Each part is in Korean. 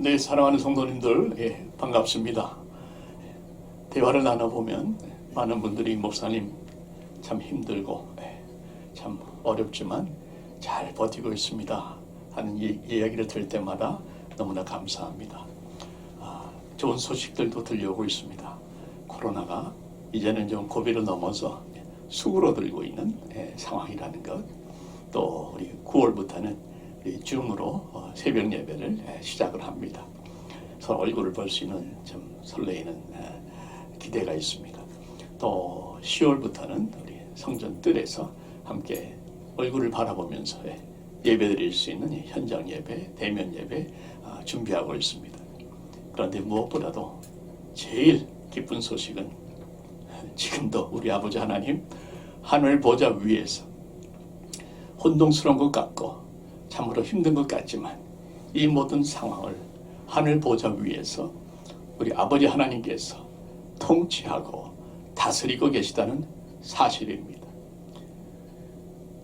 네, 사랑하는 성도님들, 반갑습니다. 대화를 나눠보면 많은 분들이 목사님 참 힘들고 참 어렵지만 잘 버티고 있습니다 하는 이야기를 들을 때마다 너무나 감사합니다. 좋은 소식들도 들려오고 있습니다. 코로나가 이제는 좀 고비를 넘어서 수그러들고 있는 상황이라는 것, 또 우리 9월부터는 우리 줌으로 새벽 예배를 시작을 합니다. 서로 얼굴을 볼 수 있는 좀 설레이는 기대가 있습니다. 또 10월부터는 우리 성전 뜰에서 함께 얼굴을 바라보면서 예배드릴 수 있는 현장 예배, 대면 예배 준비하고 있습니다. 그런데 무엇보다도 제일 기쁜 소식은 지금도 우리 아버지 하나님 하늘 보좌 위에서 혼동스러운 것 같고 참으로 힘든 것 같지만 이 모든 상황을 하늘 보좌 위에서 우리 아버지 하나님께서 통치하고 다스리고 계시다는 사실입니다.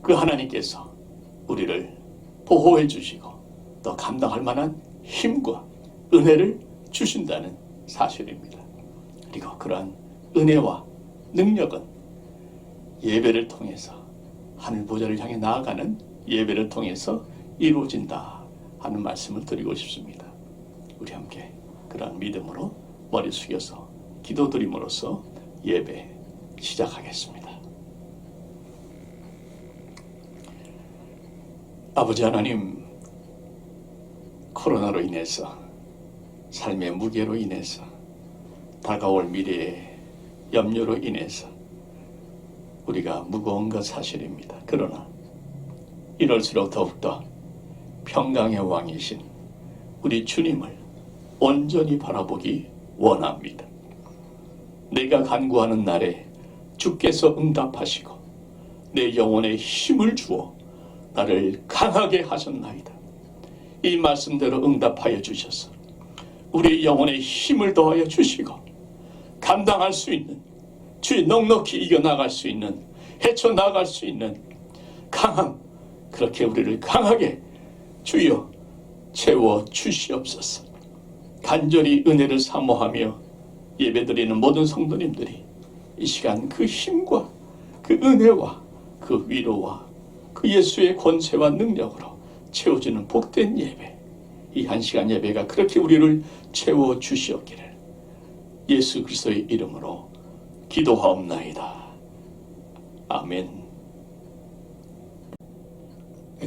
그 하나님께서 우리를 보호해 주시고 또 감당할 만한 힘과 은혜를 주신다는 사실입니다. 그리고 그러한 은혜와 능력은 예배를 통해서 하늘 보좌를 향해 나아가는 예배를 통해서 이루어진다 하는 말씀을 드리고 싶습니다. 우리 함께 그러한 믿음으로 머리 숙여서 기도드림으로써 예배 시작하겠습니다. 아버지 하나님, 코로나로 인해서 삶의 무게로 인해서 다가올 미래의 염려로 인해서 우리가 무거운 것 사실입니다. 그러나 이럴수록 더욱더 평강의 왕이신 우리 주님을 온전히 바라보기 원합니다. 내가 간구하는 날에 주께서 응답하시고 내 영혼에 힘을 주어 나를 강하게 하셨나이다. 이 말씀대로 응답하여 주셔서 우리 영혼에 힘을 더하여 주시고 감당할 수 있는, 주의 넉넉히 이겨나갈 수 있는, 헤쳐나갈 수 있는 강함, 그렇게 우리를 강하게 주여 채워 주시옵소서. 간절히 은혜를 사모하며 예배드리는 모든 성도님들이 이 시간 그 힘과 그 은혜와 그 위로와 그 예수의 권세와 능력으로 채워주는 복된 예배, 이 한 시간 예배가 그렇게 우리를 채워 주시옵기를 예수 그리스도의 이름으로 기도하옵나이다. 아멘.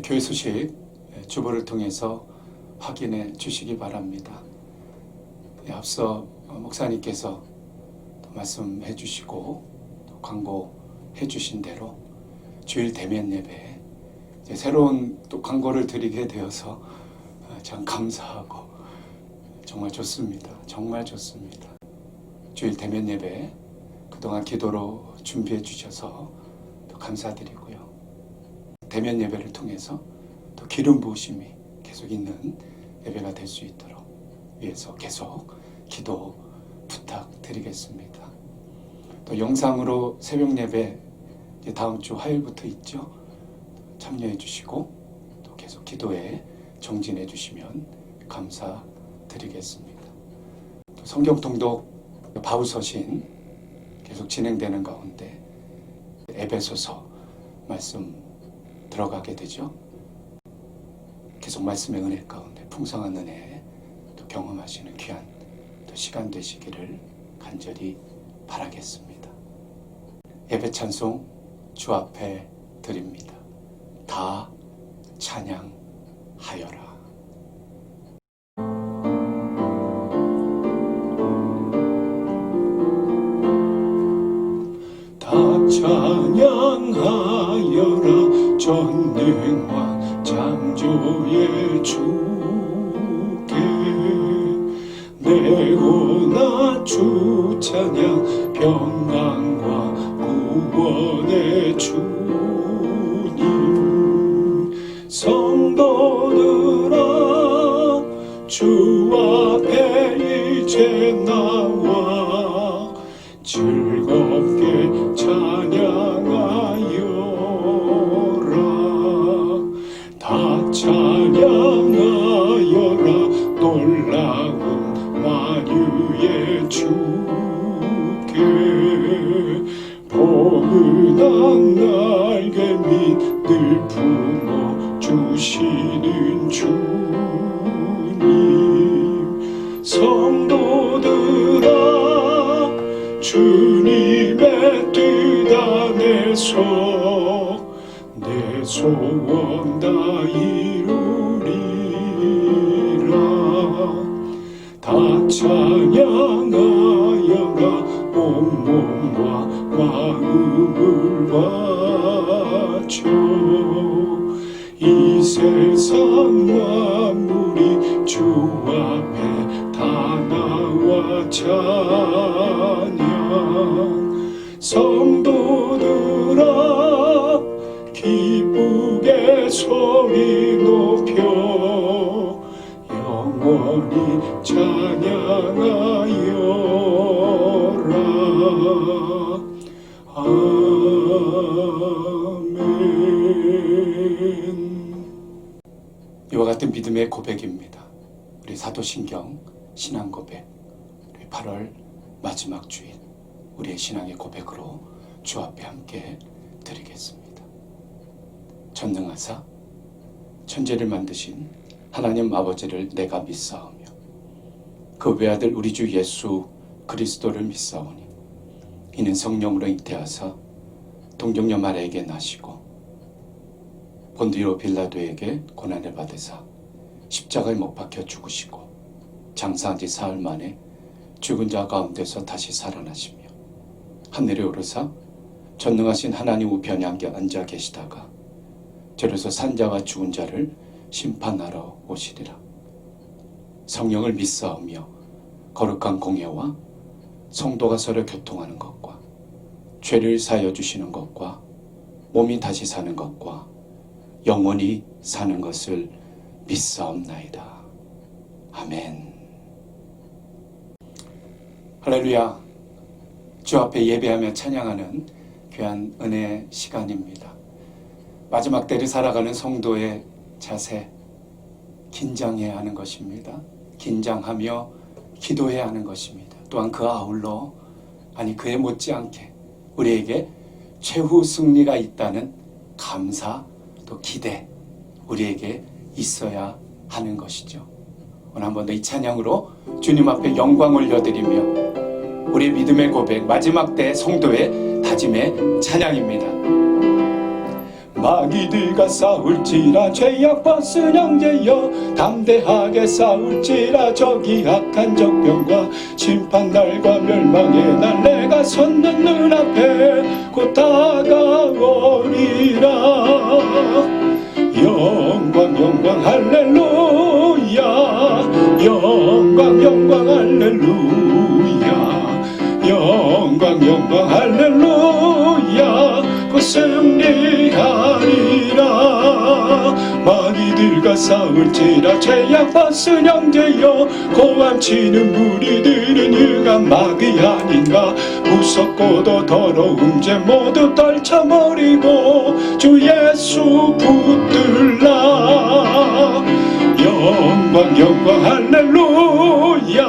교회 소식 주보를 통해서 확인해 주시기 바랍니다. 앞서 목사님께서 말씀해 주시고 광고해 주신 대로 주일 대면 예배 새로운 또 광고를 드리게 되어서 참 감사하고 정말 좋습니다. 정말 좋습니다. 주일 대면 예배 그동안 기도로 준비해 주셔서 또 감사드리고요. 대면 예배를 통해서 또 기름 부으심이 계속 있는 예배가 될 수 있도록 위해서 계속 기도 부탁드리겠습니다. 또 영상으로 새벽 예배 다음 주 화요일부터 있죠. 참여해 주시고 또 계속 기도에 정진해 주시면 감사드리겠습니다. 또 성경 통독 바울서신 계속 진행되는 가운데 에베소서 말씀 들어가게 되죠. 계속 말씀의 은혜 가운데 풍성한 은혜 또 경험하시는 귀한 또 시간 되시기를 간절히 바라겠습니다. 예배 찬송 주 앞에 드립니다. 다 찬양하여라. 다 찬양하여라. 전능왕 창조의 주께 내오나 주 찬양 평강과 구원의 주님 성도들아 주 앞에 이제 나와 즐겁게 찬양하여라. 다 찬양하여라. 놀라 늘 품어주시는 주님. 성도들아 주님의 뜻 안에서 내 소원 다 이루리라. 다 찬양하여라 온몸과 마음을 바쳐. 이 세상 만물이 주 앞에 다 나와 찬양. 성도들아 기쁘게 소리 높여 영원히 찬양하여라. 아멘. 이와 같은 믿음의 고백입니다. 우리 사도신경 신앙 고백, 우리 8월 마지막 주일 우리의 신앙의 고백으로 주 앞에 함께 드리겠습니다. 전능하사 천지를 만드신 하나님 아버지를 내가 믿사오며 그 외아들 우리 주 예수 그리스도를 믿사오니 이는 성령으로 잉태하사 동정녀 마리아에게 나시고 본디오 빌라도에게 고난을 받으사 십자가에 못 박혀 죽으시고 장사한 지 사흘 만에 죽은 자 가운데서 다시 살아나시며 하늘에 오르사 전능하신 하나님 우편에 앉아 계시다가 저로서 산자와 죽은 자를 심판하러 오시리라. 성령을 믿사오며 거룩한 공예와 성도가 서로 교통하는 것과 죄를 사하여 주시는 것과 몸이 다시 사는 것과 영원히 사는 것을 믿사옵나이다. 아멘. 할렐루야. 주 앞에 예배하며 찬양하는 귀한 은혜의 시간입니다. 마지막 때를 살아가는 성도의 자세, 긴장해야 하는 것입니다. 긴장하며 기도해야 하는 것입니다. 또한 그 아울러 그에 못지않게 우리에게 최후 승리가 있다는 감사 또 기대 우리에게 있어야 하는 것이죠. 오늘 한 번 더 이 찬양으로 주님 앞에 영광 올려드리며 우리의 믿음의 고백, 마지막 때 성도의 다짐의 찬양입니다. 마귀들과 싸울지라 죄악 벗은 형제여 담대하게 싸울지라 저기 악한 적병과 심판날과 멸망의 날 내가 섰는 눈앞에 곧 다가오리라. 영광 영광 할렐루야. 영광 영광 할렐루야. 영광 영광 할렐루야. 곧 승리하리라. 마귀들과 싸울지라 죄악 벗은 형제여 고함치는 무리들은 흑암 마귀 아닌가. 무섭고도 더러운 죄 모두 떨쳐버리고 주 예수 붙들라. 영광 영광 할렐루야.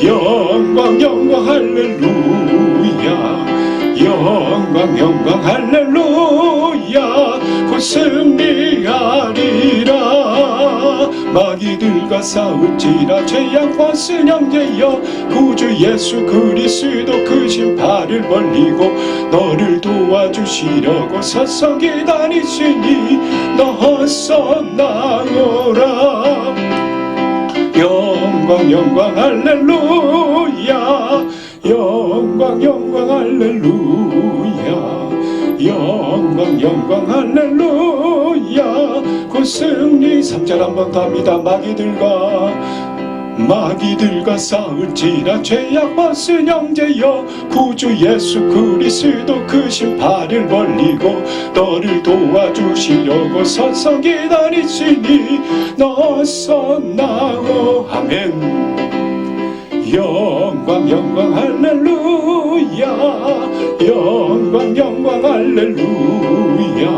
영광 영광 할렐루야. 영광 영광 할렐루야. 곧 승리하리라. 마귀들과 싸울지라 죄악 벗은 형제여 구주 예수 그리스도 그 신발을 벌리고 너를 도와주시려고 서서 기다리시니 너서 나오라. 영광 영광 할렐루야. 영광 영광 할렐루야. 영광 영광 할렐루야. 곧 승리. 3절 한번 더 합니다. 마귀들과 싸울지라 죄악 벗은 형제여 구주 예수 그리스도 그 신발을 벌리고 너를 도와주시려고 서서 기다리시니 너서 나오. 아멘. 영광 영광 할렐루야. 영광 영광 할렐루야.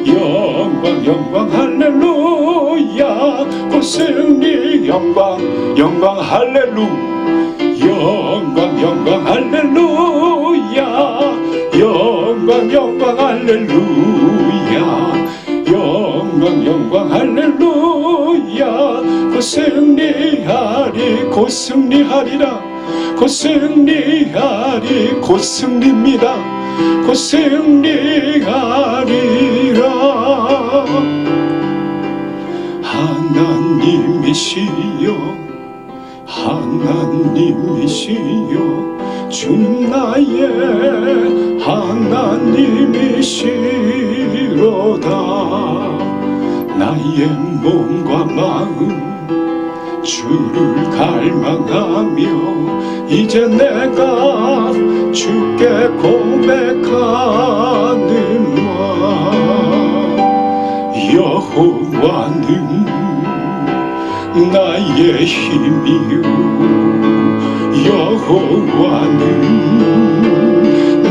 영광 영광 할렐루야. 곧 승리. 영광 영광 할렐루. 영광 영광 할렐루야. 영광 영광 할렐루야. 곧 승리하리라. 곧 승리하리. 곧 승리입니다. 곧 승리하리라. 하나님이시여 하나님이시여 주는 나의 하나님이시로다. 나의 몸과 마음 주를 갈망하며 이제 내가 주께 고백하는와 여호와는 나의 힘이요 여호와는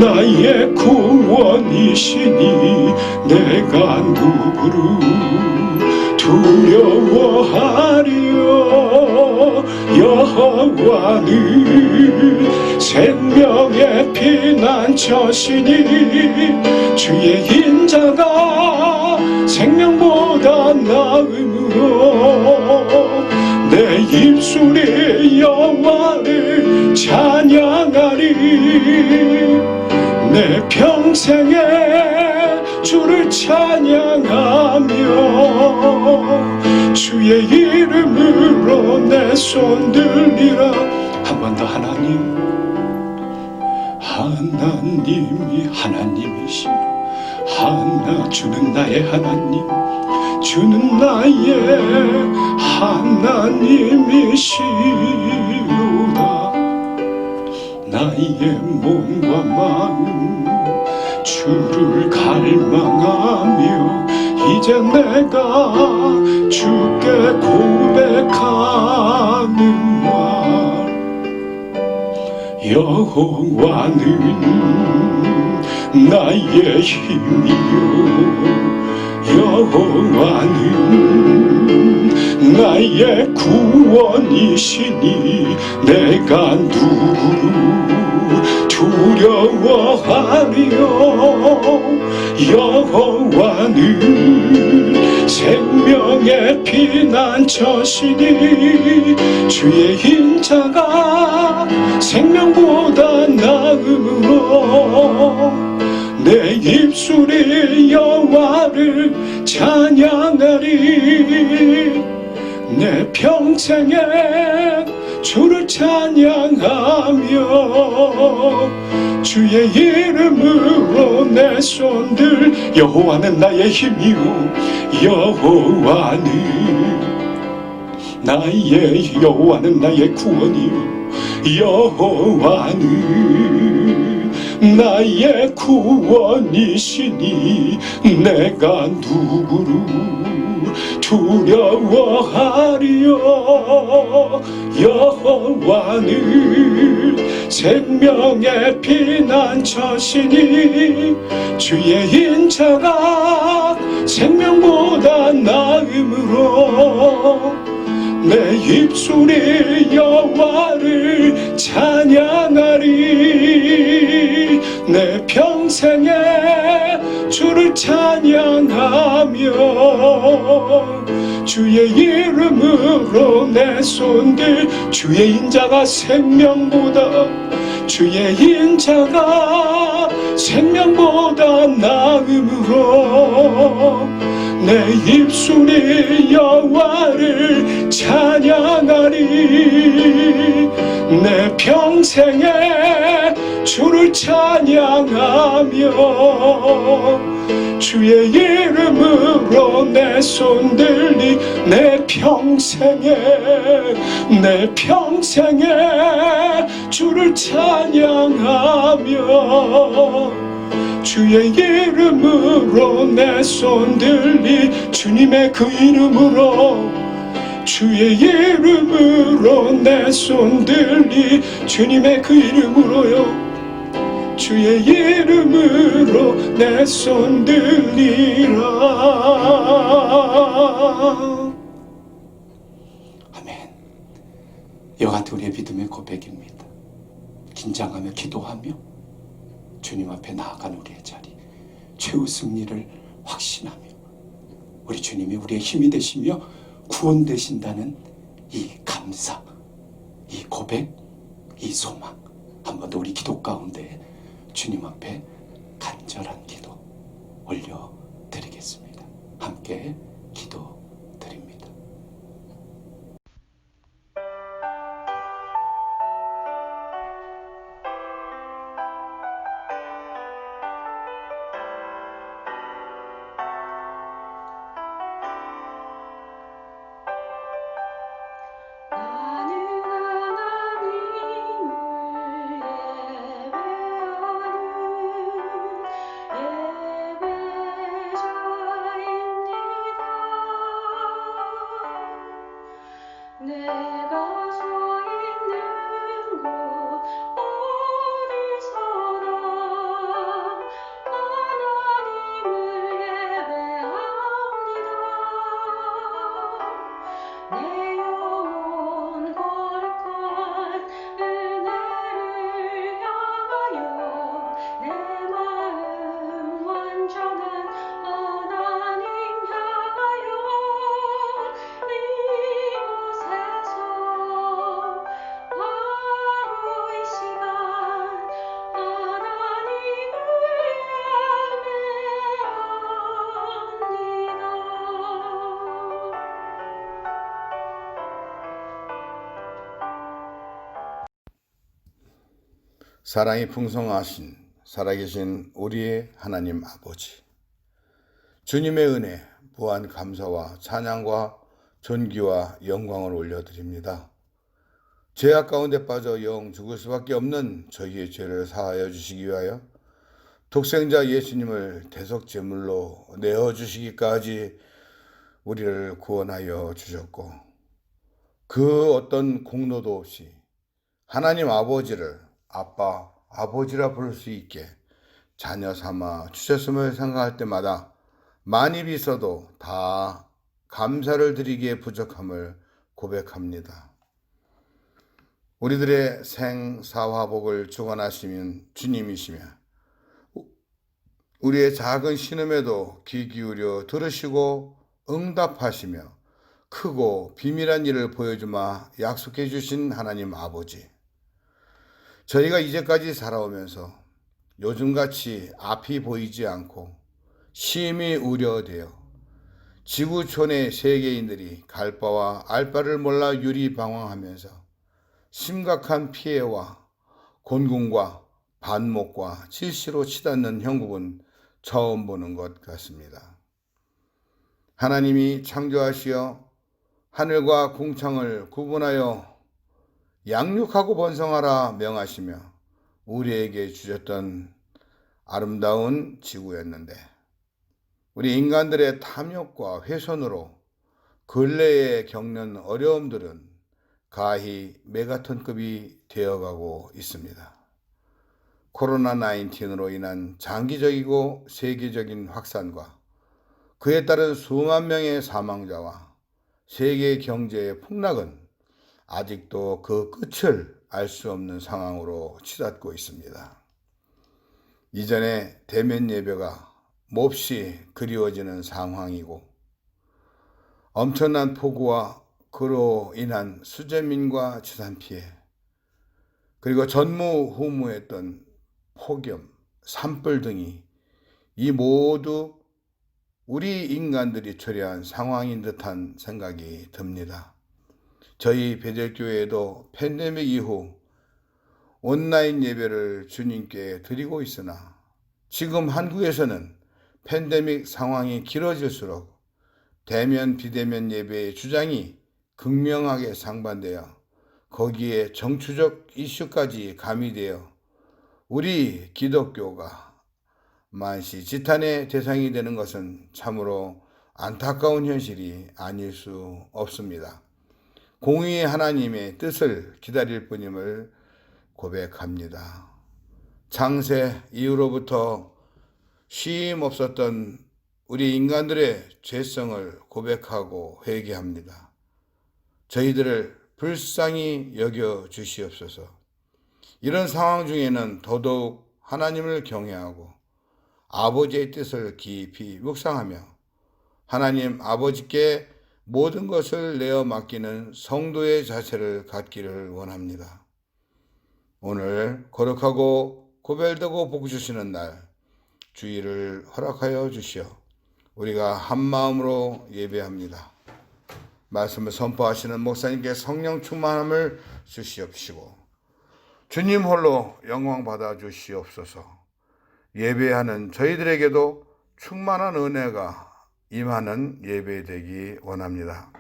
나의 구원이시니 내가 누구를 두려워하리요. 여호와는 생명의 피난처시니 주의 인자가 생명보다 나음으로 내 입술이 여호와를 찬양하리. 내 평생에 주를 찬양하며 주의 이름으로 내 손 들리라. 한 번 더 하나님 하나님이 하나님이시여 하나 주는 나의 하나님 주는 나의 하나님이시로다. 나의 몸과 마음 주를 갈망하며 이제 내가 주께 고백하는 말 여호와는 나의 힘이요 여호와는 나의 구원이시니 내가 누구를 두려워하리요. 여호와는 생명의 피난처시니 주의 인자가 생명보다 나음으로 내 입술이 여호와를 찬양하리. 내 평생에 주를 찬양하며 주의 이름으로 내 손들 여호와는 나의 힘이요 여호와는 나의 구원이요 여호와는 나의 구원이시니 내가 누구를 두려워하리요. 여호와는 생명의 피난처시니 주의 인자가 생명보다 나음으로 내 입술이 여호와를 찬양하리. 내 평생에 주를 찬양하며 주의 이름으로 내 손들 주의 인자가 생명보다 주의 인자가 생명보다 나음으로 내 입술이 여호와를 찬양하리. 내 평생에 주를 찬양하며 주의 이름으로 내 손 들리 내 평생에 주를 찬양하며 주의 이름으로 내 손 들리 주님의 그 이름으로 주의 이름으로 내 손 들리 주님의 그 이름으로요 주의 이름으로 내 손 들리라. 아멘. 이와 같은 우리의 믿음의 고백입니다. 긴장하며 기도하며 주님 앞에 나아가는 우리의 자리 최후 승리를 확신하며 우리 주님이 우리의 힘이 되시며 구원 되신다는 이 감사, 이 고백, 이 소망, 한 번 더 우리 기도 가운데 주님 앞에 간절한 기도 올려드리겠습니다. 함께 기도드립니다. 나는 하나님을 예배하는 예배자입니다. 내가 서 있는 곳 어디서나 하나님을 예배합니다. 내 영혼 거룩한 은혜를 향하여 내 마음 완전한 하나님 향하여 이곳에서 바로 이 시간 하나님을 예배합니다. 사랑이 풍성하신 살아계신 우리의 하나님 아버지, 주님의 은혜, 무한 감사와 찬양과 존귀와 영광을 올려드립니다. 죄악 가운데 빠져 영 죽을 수밖에 없는 저희의 죄를 사하여 주시기 위하여 독생자 예수님을 대속제물로 내어주시기까지 우리를 구원하여 주셨고, 그 어떤 공로도 없이 하나님 아버지를 아빠, 아버지라 부를 수 있게 자녀 삼아 주셨음을 생각할 때마다 많이 비서도 다 감사를 드리기에 부족함을 고백합니다. 우리들의 생사화복을 주관하시는 주님이시며 우리의 작은 신음에도 귀 기울여 들으시고 응답하시며 크고 비밀한 일을 보여주마 약속해 주신 하나님 아버지, 저희가 이제까지 살아오면서 요즘같이 앞이 보이지 않고 심히 우려되어 지구촌의 세계인들이 갈 바와 알 바를 몰라 유리방황하면서 심각한 피해와 곤궁과 반목과 질시로 치닫는 형국은 처음 보는 것 같습니다. 하나님이 창조하시어 하늘과 궁창을 구분하여 양육하고 번성하라 명하시며 우리에게 주셨던 아름다운 지구였는데, 우리 인간들의 탐욕과 훼손으로 근래에 겪는 어려움들은 가히 메가톤급이 되어가고 있습니다. 코로나19로 인한 장기적이고 세계적인 확산과 그에 따른 수만 명의 사망자와 세계 경제의 폭락은 아직도 그 끝을 알 수 없는 상황으로 치닫고 있습니다. 이전에 대면 예배가 몹시 그리워지는 상황이고, 엄청난 폭우와 그로 인한 수재민과 재산 피해, 그리고 전무후무했던 폭염, 산불 등이 이 모두 우리 인간들이 초래한 상황인 듯한 생각이 듭니다. 저희 베델교회에도 팬데믹 이후 온라인 예배를 주님께 드리고 있으나, 지금 한국에서는 팬데믹 상황이 길어질수록 대면 비대면 예배의 주장이 극명하게 상반되어 거기에 정치적 이슈까지 가미되어 우리 기독교가 만시지탄의 대상이 되는 것은 참으로 안타까운 현실이 아닐 수 없습니다. 공의의 하나님의 뜻을 기다릴 뿐임을 고백합니다. 창세 이후로부터 쉼 없었던 우리 인간들의 죄성을 고백하고 회개합니다. 저희들을 불쌍히 여겨 주시옵소서. 이런 상황 중에는 더더욱 하나님을 경외하고 아버지의 뜻을 깊이 묵상하며 하나님 아버지께 모든 것을 내어 맡기는 성도의 자세를 갖기를 원합니다. 오늘 거룩하고 고별되고 복 주시는 날 주의를 허락하여 주시어 우리가 한 마음으로 예배합니다. 말씀을 선포하시는 목사님께 성령 충만함을 주시옵시고 주님 홀로 영광 받아 주시옵소서. 예배하는 저희들에게도 충만한 은혜가 임하는 예배 되기 원합니다.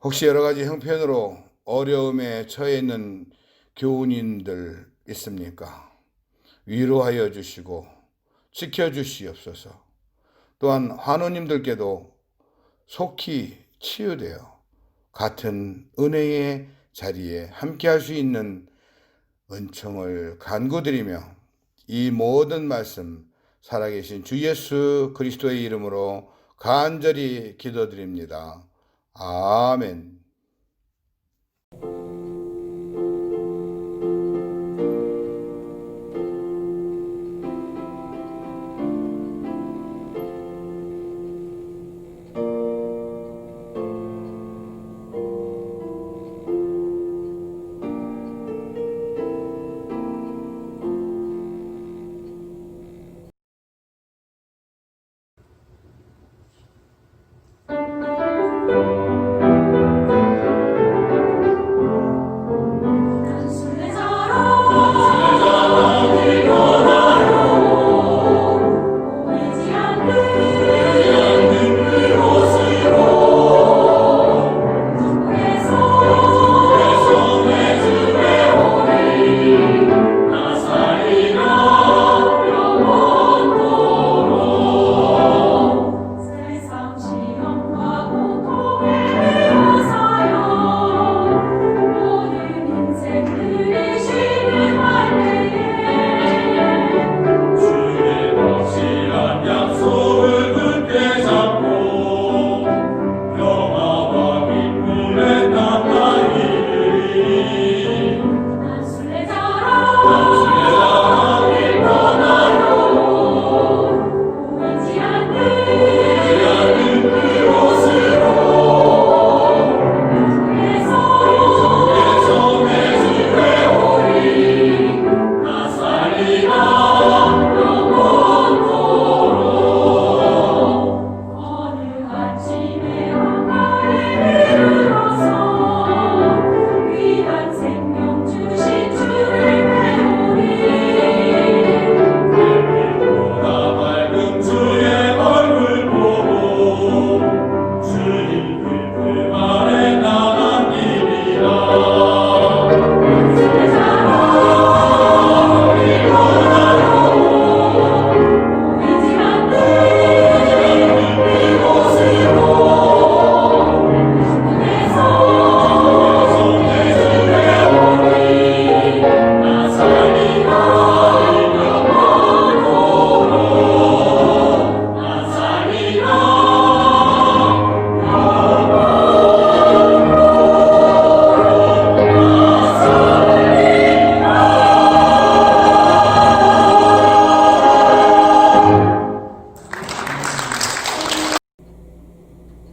혹시 여러 가지 형편으로 어려움에 처해 있는 교우님들 있습니까? 위로하여 주시고 지켜주시옵소서. 또한 환우님들께도 속히 치유되어 같은 은혜의 자리에 함께할 수 있는 은총을 간구드리며 이 모든 말씀 살아계신 주 예수 그리스도의 이름으로 간절히 기도드립니다. 아멘.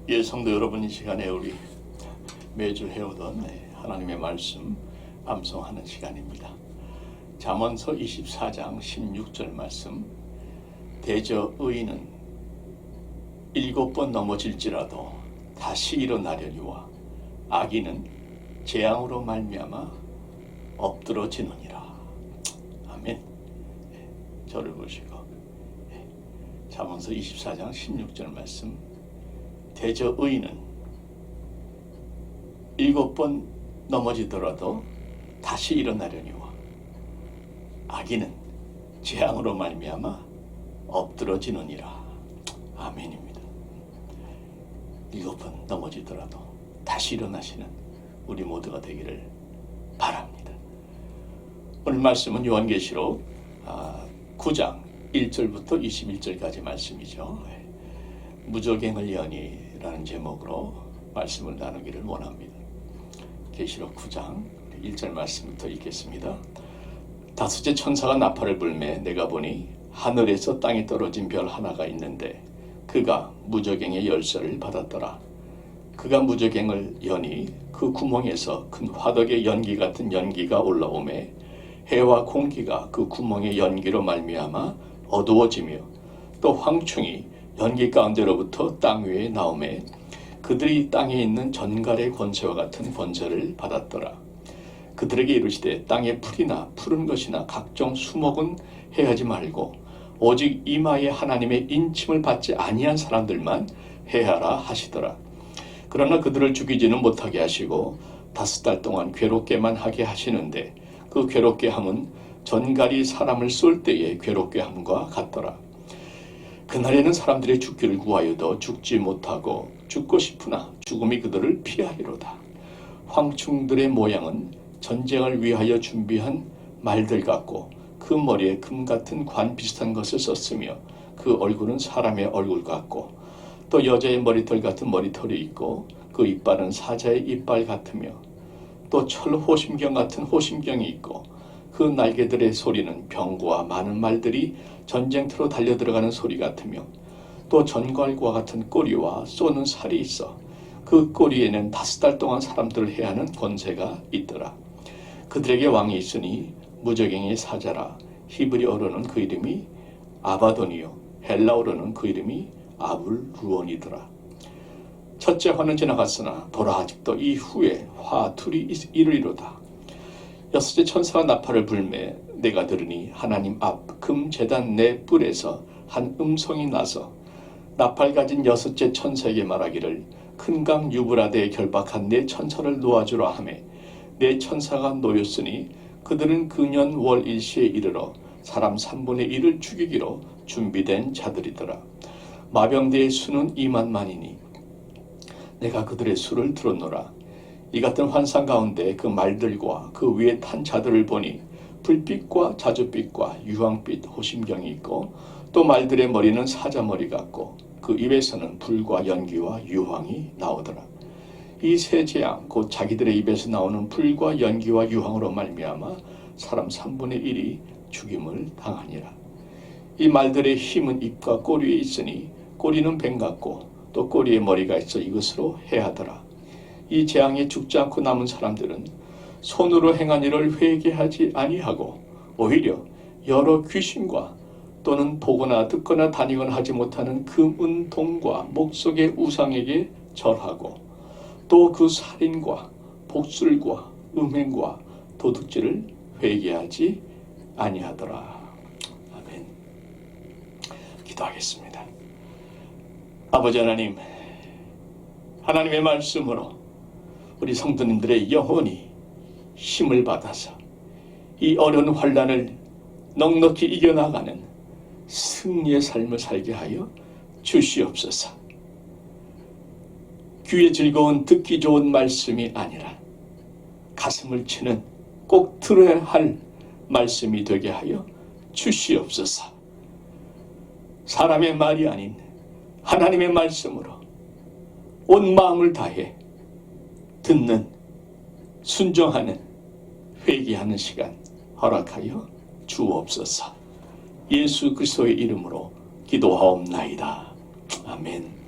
예, 성도 여러분, 이 시간에 우리 매주 해오던 하나님의 말씀 암송하는 시간입니다. 잠언서 24장 16절 말씀, 대저 의인은 7번 넘어질지라도 다시 일어나려니와 악인은 재앙으로 말미암아 엎드러지느니라. 아멘. 저를 보시고 잠언서 24장 16절 말씀, 대저 의인은 7번 넘어지더라도 다시 일어나려니와 악인은 재앙으로 말미암아 엎드러지느니라. 아멘입니다. 7번 넘어지더라도 다시 일어나시는 우리 모두가 되기를 바랍니다. 오늘 말씀은 요한계시록 9장 1절부터 21절까지 말씀이죠. 무적행을 여니라는 제목으로 말씀을 나누기를 원합니다. 계시록 9장 1절 말씀부터 읽겠습니다. 다섯째 천사가 나팔을 불매 내가 보니 하늘에서 땅에 떨어진 별 하나가 있는데 그가 무적행의 열쇠를 받았더라. 그가 무저갱을 여니 그 구멍에서 큰 화덕의 연기 같은 연기가 올라오매 해와 공기가 그 구멍의 연기로 말미암아 어두워지며 또 황충이 연기 가운데로부터 땅 위에 나오매 그들이 땅에 있는 전갈의 권세와 같은 권세를 받았더라. 그들에게 이르시되 땅에 풀이나 푸른 것이나 각종 수목은 해하지 말고 오직 이마에 하나님의 인침을 받지 아니한 사람들만 해하라 하시더라. 그러나 그들을 죽이지는 못하게 하시고 5달 동안 괴롭게만 하게 하시는데 그 괴롭게 함은 전갈이 사람을 쏠 때에 괴롭게 함과 같더라. 그날에는 사람들이 죽기를 구하여도 죽지 못하고 죽고 싶으나 죽음이 그들을 피하리로다. 황충들의 모양은 전쟁을 위하여 준비한 말들 같고 그 머리에 금 같은 관 비슷한 것을 썼으며 그 얼굴은 사람의 얼굴 같고 또 여자의 머리털 같은 머리털이 있고 그 이빨은 사자의 이빨 같으며 또 철 호심경 같은 호심경이 있고 그 날개들의 소리는 병과 많은 말들이 전쟁터로 달려들어가는 소리 같으며 또 전갈과 같은 꼬리와 쏘는 살이 있어 그 꼬리에는 5달 동안 사람들을 해하는 권세가 있더라. 그들에게 왕이 있으니 무저갱의 사자라. 히브리어로는 그 이름이 아바돈이요 헬라어로는 그 이름이 아불루온이더라. 첫째 화는 지나갔으나 보라 아직도 이후에 화 둘이 이르리로다. 여섯째 천사가 나팔을 불매 내가 들으니 하나님 앞 금제단 내 뿔에서 한 음성이 나서 나팔 가진 여섯째 천사에게 말하기를 큰 강 유브라데에 결박한 내 천사를 놓아주라 하매 내 천사가 놓였으니 그들은 그년 월 일시에 이르러 사람 3분의 1을 죽이기로 준비된 자들이더라. 마병대의 수는 2만만이니 내가 그들의 수를 들었노라. 이 같은 환상 가운데 그 말들과 그 위에 탄 자들을 보니 불빛과 자줏빛과 유황빛 호심경이 있고 또 말들의 머리는 사자머리 같고 그 입에서는 불과 연기와 유황이 나오더라. 이 세 재앙 곧 자기들의 입에서 나오는 불과 연기와 유황으로 말미암아 사람 3분의 1이 죽임을 당하니라. 이 말들의 힘은 입과 꼬리에 있으니 꼬리는 뱀 같고 또 꼬리에 머리가 있어 이것으로 해하더라. 이 재앙에 죽지 않고 남은 사람들은 손으로 행한 일을 회개하지 아니하고 오히려 여러 귀신과 또는 보거나 듣거나 다니거나 하지 못하는 금은 동과 목석의 우상에게 절하고 또 그 살인과 복술과 음행과 도둑질을 회개하지 아니하더라. 아멘. 기도하겠습니다. 아버지 하나님, 하나님의 말씀으로 우리 성도님들의 영혼이 힘을 받아서 이 어려운 환난을 넉넉히 이겨나가는 승리의 삶을 살게 하여 주시옵소서. 귀에 즐거운 듣기 좋은 말씀이 아니라 가슴을 치는 꼭 들어야 할 말씀이 되게 하여 주시옵소서. 사람의 말이 아닌 하나님의 말씀으로 온 마음을 다해 듣는, 순종하는, 회개하는 시간 허락하여 주옵소서. 예수 그리스도의 이름으로 기도하옵나이다. 아멘.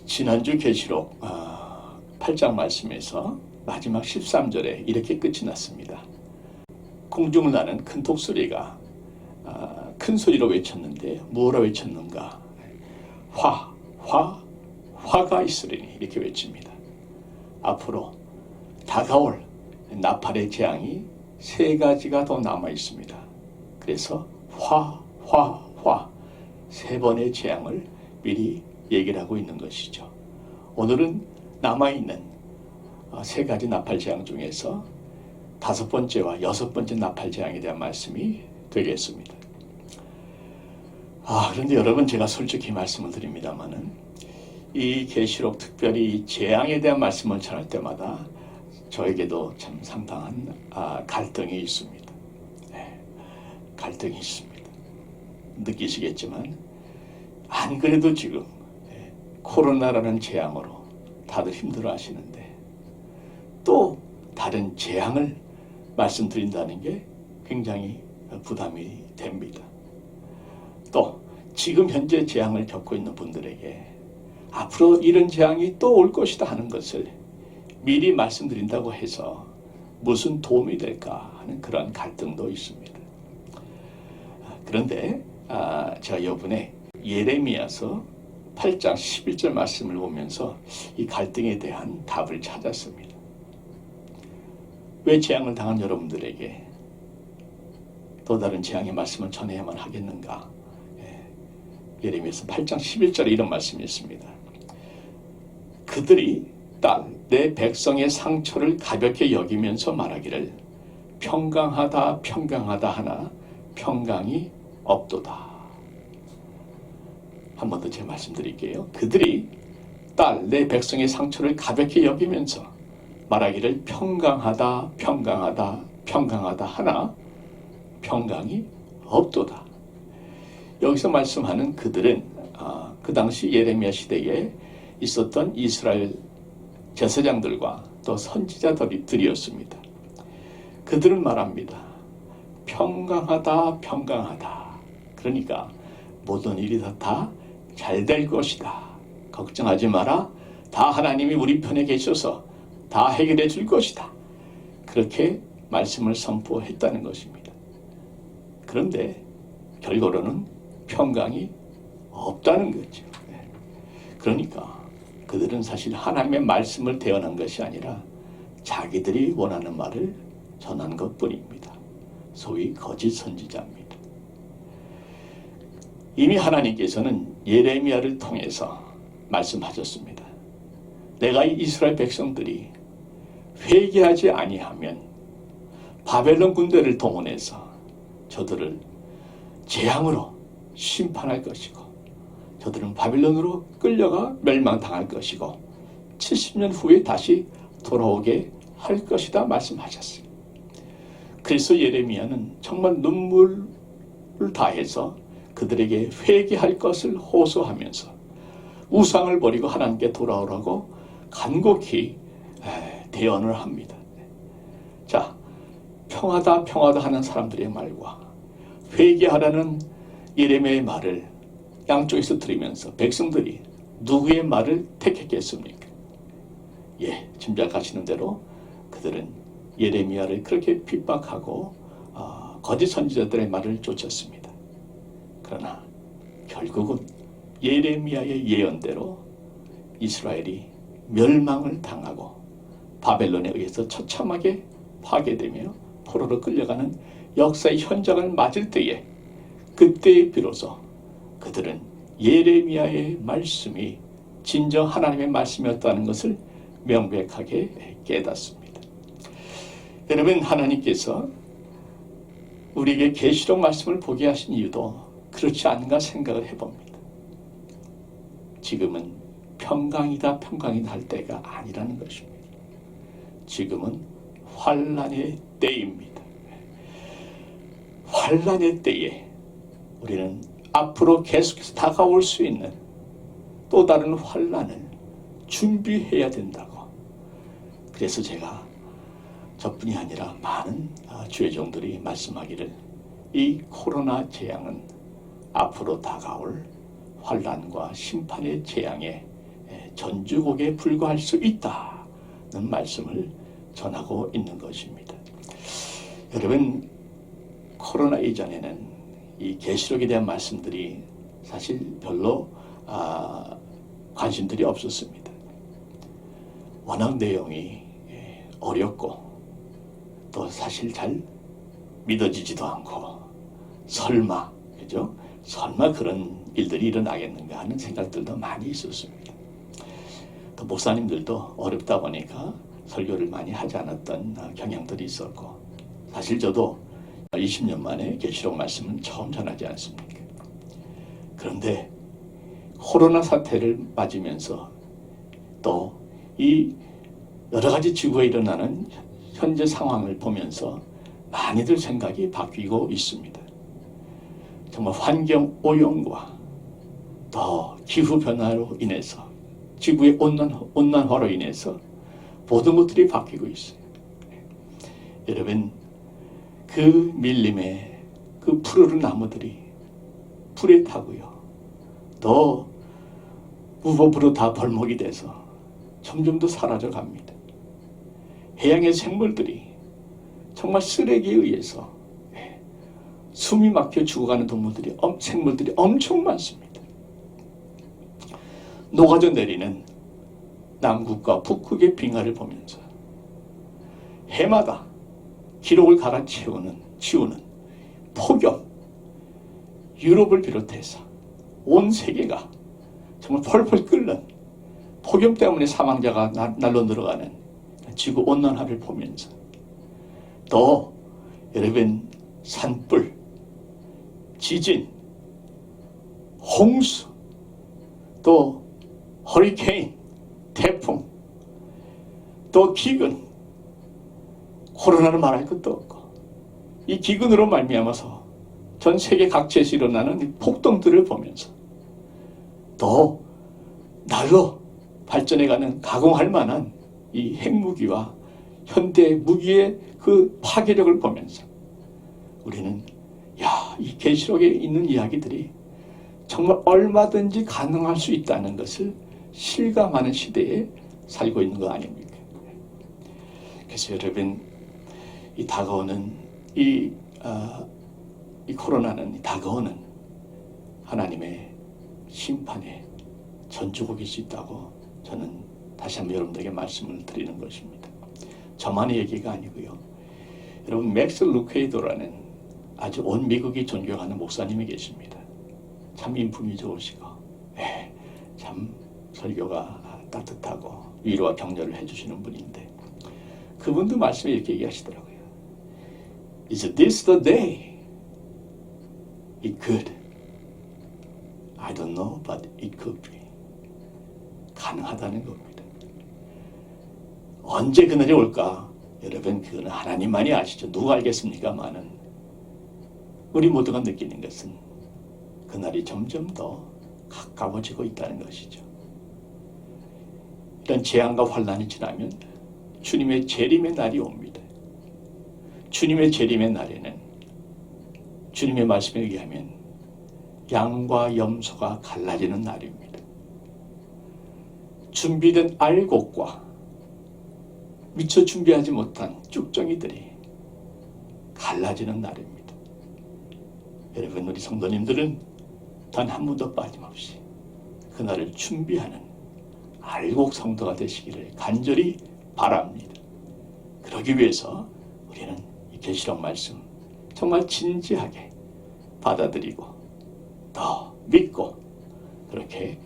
지난주 계시록 8장 말씀에서 마지막 13절에 이렇게 끝이 났습니다. 공중을 나는 큰 독수리가 큰 소리로 외쳤는데 무엇으로 외쳤는가? 화가 있으리니 이렇게 외칩니다. 앞으로 다가올 나팔의 재앙이 3가지가 더 남아 있습니다. 그래서 화 3번의 재앙을 미리 얘기를 하고 있는 것이죠. 오늘은 남아있는 3가지 나팔 재앙 중에서 5번째와 6번째 나팔 재앙에 대한 말씀이 되겠습니다. 그런데 여러분, 제가 솔직히 말씀을 드립니다마는 이 계시록 특별히 이 재앙에 대한 말씀을 전할 때마다 저에게도 참 상당한 갈등이 있습니다. 갈등이 있습니다. 느끼시겠지만 안 그래도 지금 코로나라는 재앙으로 다들 힘들어 하시는데 또 다른 재앙을 말씀드린다는 게 굉장히 부담이 됩니다. 또 지금 현재 재앙을 겪고 있는 분들에게 앞으로 이런 재앙이 또 올 것이다 하는 것을 미리 말씀드린다고 해서 무슨 도움이 될까 하는 그런 갈등도 있습니다. 그런데 제가 이번에 예레미야서 8장 11절 말씀을 보면서 이 갈등에 대한 답을 찾았습니다. 왜 재앙을 당한 여러분들에게 또 다른 재앙의 말씀을 전해야만 하겠는가? 예레미야서 8장 11절에 이런 말씀이 있습니다. 그들이 딸 내 백성의 상처를 가볍게 여기면서 말하기를 평강하다 평강하다 하나 평강이 없도다. 한 번 더 제가 말씀드릴게요. 그들이 딸 내 백성의 상처를 가볍게 여기면서 말하기를 평강하다 평강하다 평강하다 하나 평강이 없도다. 여기서 말씀하는 그들은 그 당시 예레미야 시대에 있었던 이스라엘 제사장들과 또 선지자들이었습니다. 그들은 말합니다. 평강하다 평강하다. 그러니까 모든 일이 다 잘 될 것이다. 걱정하지 마라. 다 하나님이 우리 편에 계셔서 다 해결해 줄 것이다. 그렇게 말씀을 선포했다는 것입니다. 그런데 결과로는 평강이 없다는 거죠. 그러니까 그들은 사실 하나님의 말씀을 대언한 것이 아니라 자기들이 원하는 말을 전한 것뿐입니다. 소위 거짓 선지자입니다. 이미 하나님께서는 예레미야를 통해서 말씀하셨습니다. 내가 이 이스라엘 백성들이 회개하지 아니하면 바벨론 군대를 동원해서 저들을 재앙으로 심판할 것이고 저들은 바빌론으로 끌려가 멸망당할 것이고 70년 후에 다시 돌아오게 할 것이다 말씀하셨어요. 그래서 예레미야는 정말 눈물을 다해서 그들에게 회개할 것을 호소하면서 우상을 버리고 하나님께 돌아오라고 간곡히 대언을 합니다. 자, 평하다 평하다 하는 사람들의 말과 회개하라는 예레미야의 말을 양쪽에서 들으면서 백성들이 누구의 말을 택했겠습니까? 짐작하시는 대로 그들은 예레미야를 그렇게 핍박하고 거짓 선지자들의 말을 쫓았습니다. 그러나 결국은 예레미야의 예언대로 이스라엘이 멸망을 당하고 바벨론에 의해서 처참하게 파괴되며 포로로 끌려가는 역사의 현장을 맞을 때에 그때 비로소 그들은 예레미야의 말씀이 진정 하나님의 말씀이었다는 것을 명백하게 깨닫습니다. 여러분, 하나님께서 우리에게 계시록 말씀을 보게 하신 이유도 그렇지 않은가 생각을 해봅니다. 지금은 평강이다 평강이다 할 때가 아니라는 것입니다. 지금은 환난의 때입니다. 환난의 때에 우리는 앞으로 계속해서 다가올 수 있는 또 다른 환난을 준비해야 된다고. 그래서 제가 저뿐이 아니라 많은 주의 종들이 말씀하기를 이 코로나 재앙은 앞으로 다가올 환난과 심판의 재앙에 전주곡에 불과할 수 있다는 말씀을 전하고 있는 것입니다. 여러분, 코로나 이전에는 이 계시록에 대한 말씀들이 사실 별로 관심들이 없었습니다. 워낙 내용이 어렵고 또 사실 잘 믿어지지도 않고 설마, 그죠? 설마 그런 일들이 일어나겠는가 하는 생각들도 많이 있었습니다. 또 목사님들도 어렵다 보니까 설교를 많이 하지 않았던 경향들이 있었고, 사실 저도 20년 만에 계시록 말씀은 처음 전하지 않습니까? 그런데 코로나 사태를 맞으면서 또 이 여러 가지 지구에 일어나는 현재 상황을 보면서 많이들 생각이 바뀌고 있습니다. 정말 환경 오염과 또 기후 변화로 인해서 지구의 온난화로 인해서 모든 것들이 바뀌고 있어요. 여러분, 그 밀림에 그 푸르른 나무들이 불에 타고요. 또 우법으로 다 벌목이 돼서 점점 더 사라져 갑니다. 해양의 생물들이 정말 쓰레기에 의해서 숨이 막혀 죽어가는 생물들이 엄청 많습니다. 녹아져 내리는 남극과 북극의 빙하를 보면서 해마다 기록을 갈아치우는 폭염, 유럽을 비롯해서 온 세계가 정말 펄펄 끓는 폭염 때문에 사망자가 날로 늘어가는 지구 온난화를 보면서 또 여러분 산불, 지진, 홍수, 또 허리케인, 태풍, 또 기근, 코로나는 말할 것도 없고 이 기근으로 말미암아서 전 세계 각지에서 일어나는 이 폭동들을 보면서 또 날로 발전해가는 가공할 만한 이 핵무기와 현대 무기의 그 파괴력을 보면서 우리는 이 계시록에 있는 이야기들이 정말 얼마든지 가능할 수 있다는 것을 실감하는 시대에 살고 있는 거 아닙니까? 그래서 여러분 이 다가오는 이 코로나는 다가오는 하나님의 심판의 전주곡일 수 있다고 저는 다시 한번 여러분들에게 말씀을 드리는 것입니다. 저만의 얘기가 아니고요. 여러분 맥스 루케이도라는 아주 온 미국이 존경하는 목사님이 계십니다. 참 인품이 좋으시고 참 설교가 따뜻하고 위로와 격려를 해주시는 분인데 그분도 말씀에 이렇게 얘기하시더라고요. Is this the day? It could. I don't know, but it could be. 가능하다는 겁니다. 언제 그날이 올까? 여러분 그거는 하나님만이 아시죠. 누가 알겠습니까만은 우리 모두가 느끼는 것은 그날이 점점 더 가까워지고 있다는 것이죠. 이런 재앙과 환난이 지나면 주님의 재림의 날이 옵니다. 주님의 재림의 날에는 주님의 말씀에 의하면 양과 염소가 갈라지는 날입니다. 준비된 알곡과 미처 준비하지 못한 쭉정이들이 갈라지는 날입니다. 여러분 우리 성도님들은 단 한 분도 빠짐없이 그날을 준비하는 알곡 성도가 되시기를 간절히 바랍니다. 그러기 위해서 우리는 이 계시록 말씀 정말 진지하게 받아들이고 더 믿고 그렇게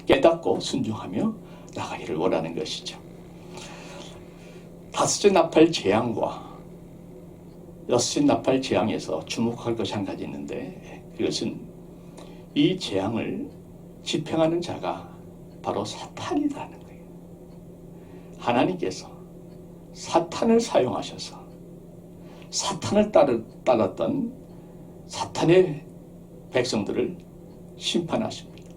깨닫고 순종하며 나가기를 원하는 것이죠. 다섯째 나팔 재앙과 여섯째 나팔 재앙에서 주목할 것이 한 가지 있는데 그것은 이 재앙을 집행하는 자가 바로 사탄이라는 거예요. 하나님께서 사탄을 사용하셔서 사탄을 따랐던 사탄의 백성들을 심판하십니다.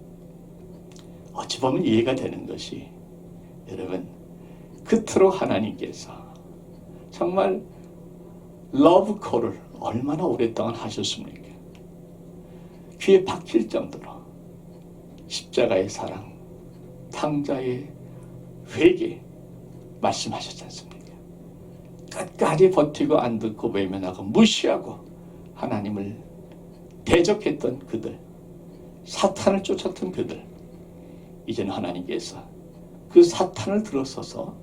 어찌 보면 이해가 되는 것이 여러분 그토록 하나님께서 정말 러브콜을 얼마나 오랫동안 하셨습니까? 귀에 박힐 정도로 십자가의 사랑, 탕자의 회개 말씀하셨지 않습니까? 끝까지 버티고 안 듣고 외면하고 무시하고 하나님을 대적했던 그들, 사탄을 쫓았던 그들, 이제는 하나님께서 그 사탄을 들어서서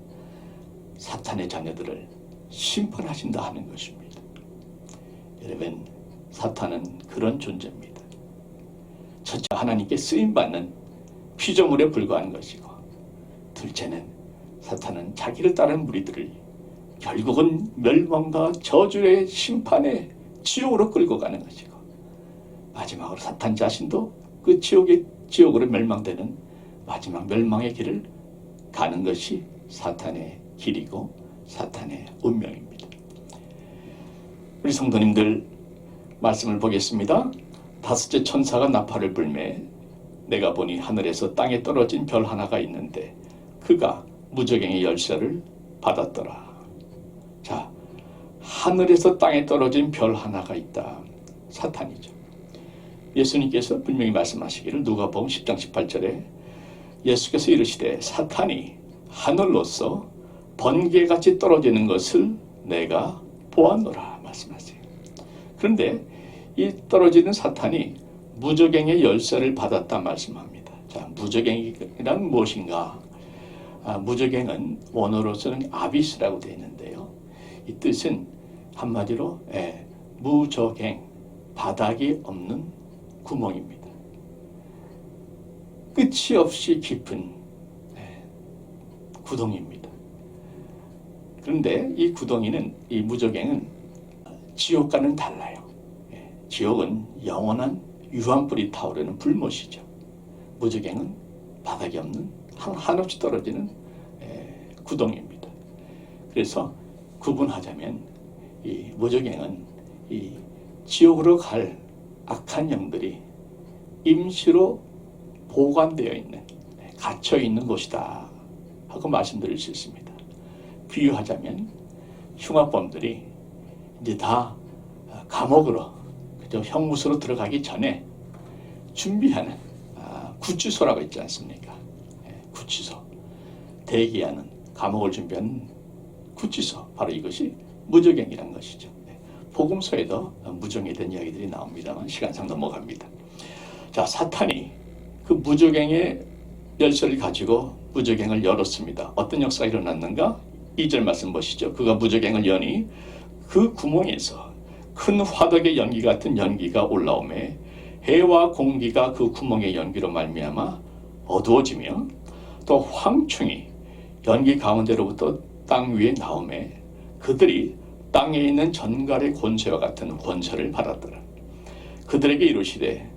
사탄의 자녀들을 심판하신다 하는 것입니다. 여러분, 사탄은 그런 존재입니다. 첫째, 하나님께 쓰임받는 피조물에 불과한 것이고, 둘째는 사탄은 자기를 따르는 무리들을 결국은 멸망과 저주의 심판의 지옥으로 끌고 가는 것이고, 마지막으로 사탄 자신도 그 지옥으로 멸망되는 마지막 멸망의 길을 가는 것이 사탄의 길이고 사탄의 운명입니다. 우리 성도님들 말씀을 보겠습니다. 다섯째 천사가 나팔을 불매 내가 보니 하늘에서 땅에 떨어진 별 하나가 있는데 그가 무저갱의 열쇠를 받았더라. 자, 하늘에서 땅에 떨어진 별 하나가 있다. 사탄이죠. 예수님께서 분명히 말씀하시기를 누가복음 10장 18절에 예수께서 이르시되 사탄이 하늘로서 번개같이 떨어지는 것을 내가 보았노라 말씀하세요. 그런데 이 떨어지는 사탄이 무저갱의 열쇠를 받았다 말씀합니다. 자, 무저갱이란 무엇인가? 무저갱은 원어로서는 아비스라고 되어 있는데요. 이 뜻은 한마디로 무저갱, 바닥이 없는 구멍입니다. 끝이 없이 깊은 구덩이입니다. 그런데 이 구덩이는, 이 무저갱은 지옥과는 달라요. 지옥은 영원한 유황불이 타오르는 불못이죠. 무저갱은 바닥이 없는 한없이 떨어지는 구덩이입니다. 그래서 구분하자면 이 무저갱은 이 지옥으로 갈 악한 영들이 임시로 보관되어 있는, 갇혀 있는 곳이다 하고 말씀드릴 수 있습니다. 비유하자면 흉악범들이 이제 다 감옥으로, 그죠, 형무소로 들어가기 전에 준비하는 구치소라고 있지 않습니까? 구치소, 대기하는, 감옥을 준비하는 구치소, 바로 이것이 무저갱이란 것이죠. 복음서에도 무정에 대한 이야기들이 나옵니다만 시간상 넘어갑니다. 자, 사탄이 그 무저갱의 열쇠를 가지고 무저갱을 열었습니다. 어떤 역사가 일어났는가? 2절 말씀 보시죠. 그가 무저갱을 여니 그 구멍에서 큰 화덕의 연기 같은 연기가 올라오매 해와 공기가 그 구멍의 연기로 말미암아 어두워지며 또 황충이 연기 가운데로부터 땅 위에 나오매 그들이 땅에 있는 전갈의 권세와 같은 권세를 받았더라. 그들에게 이르시되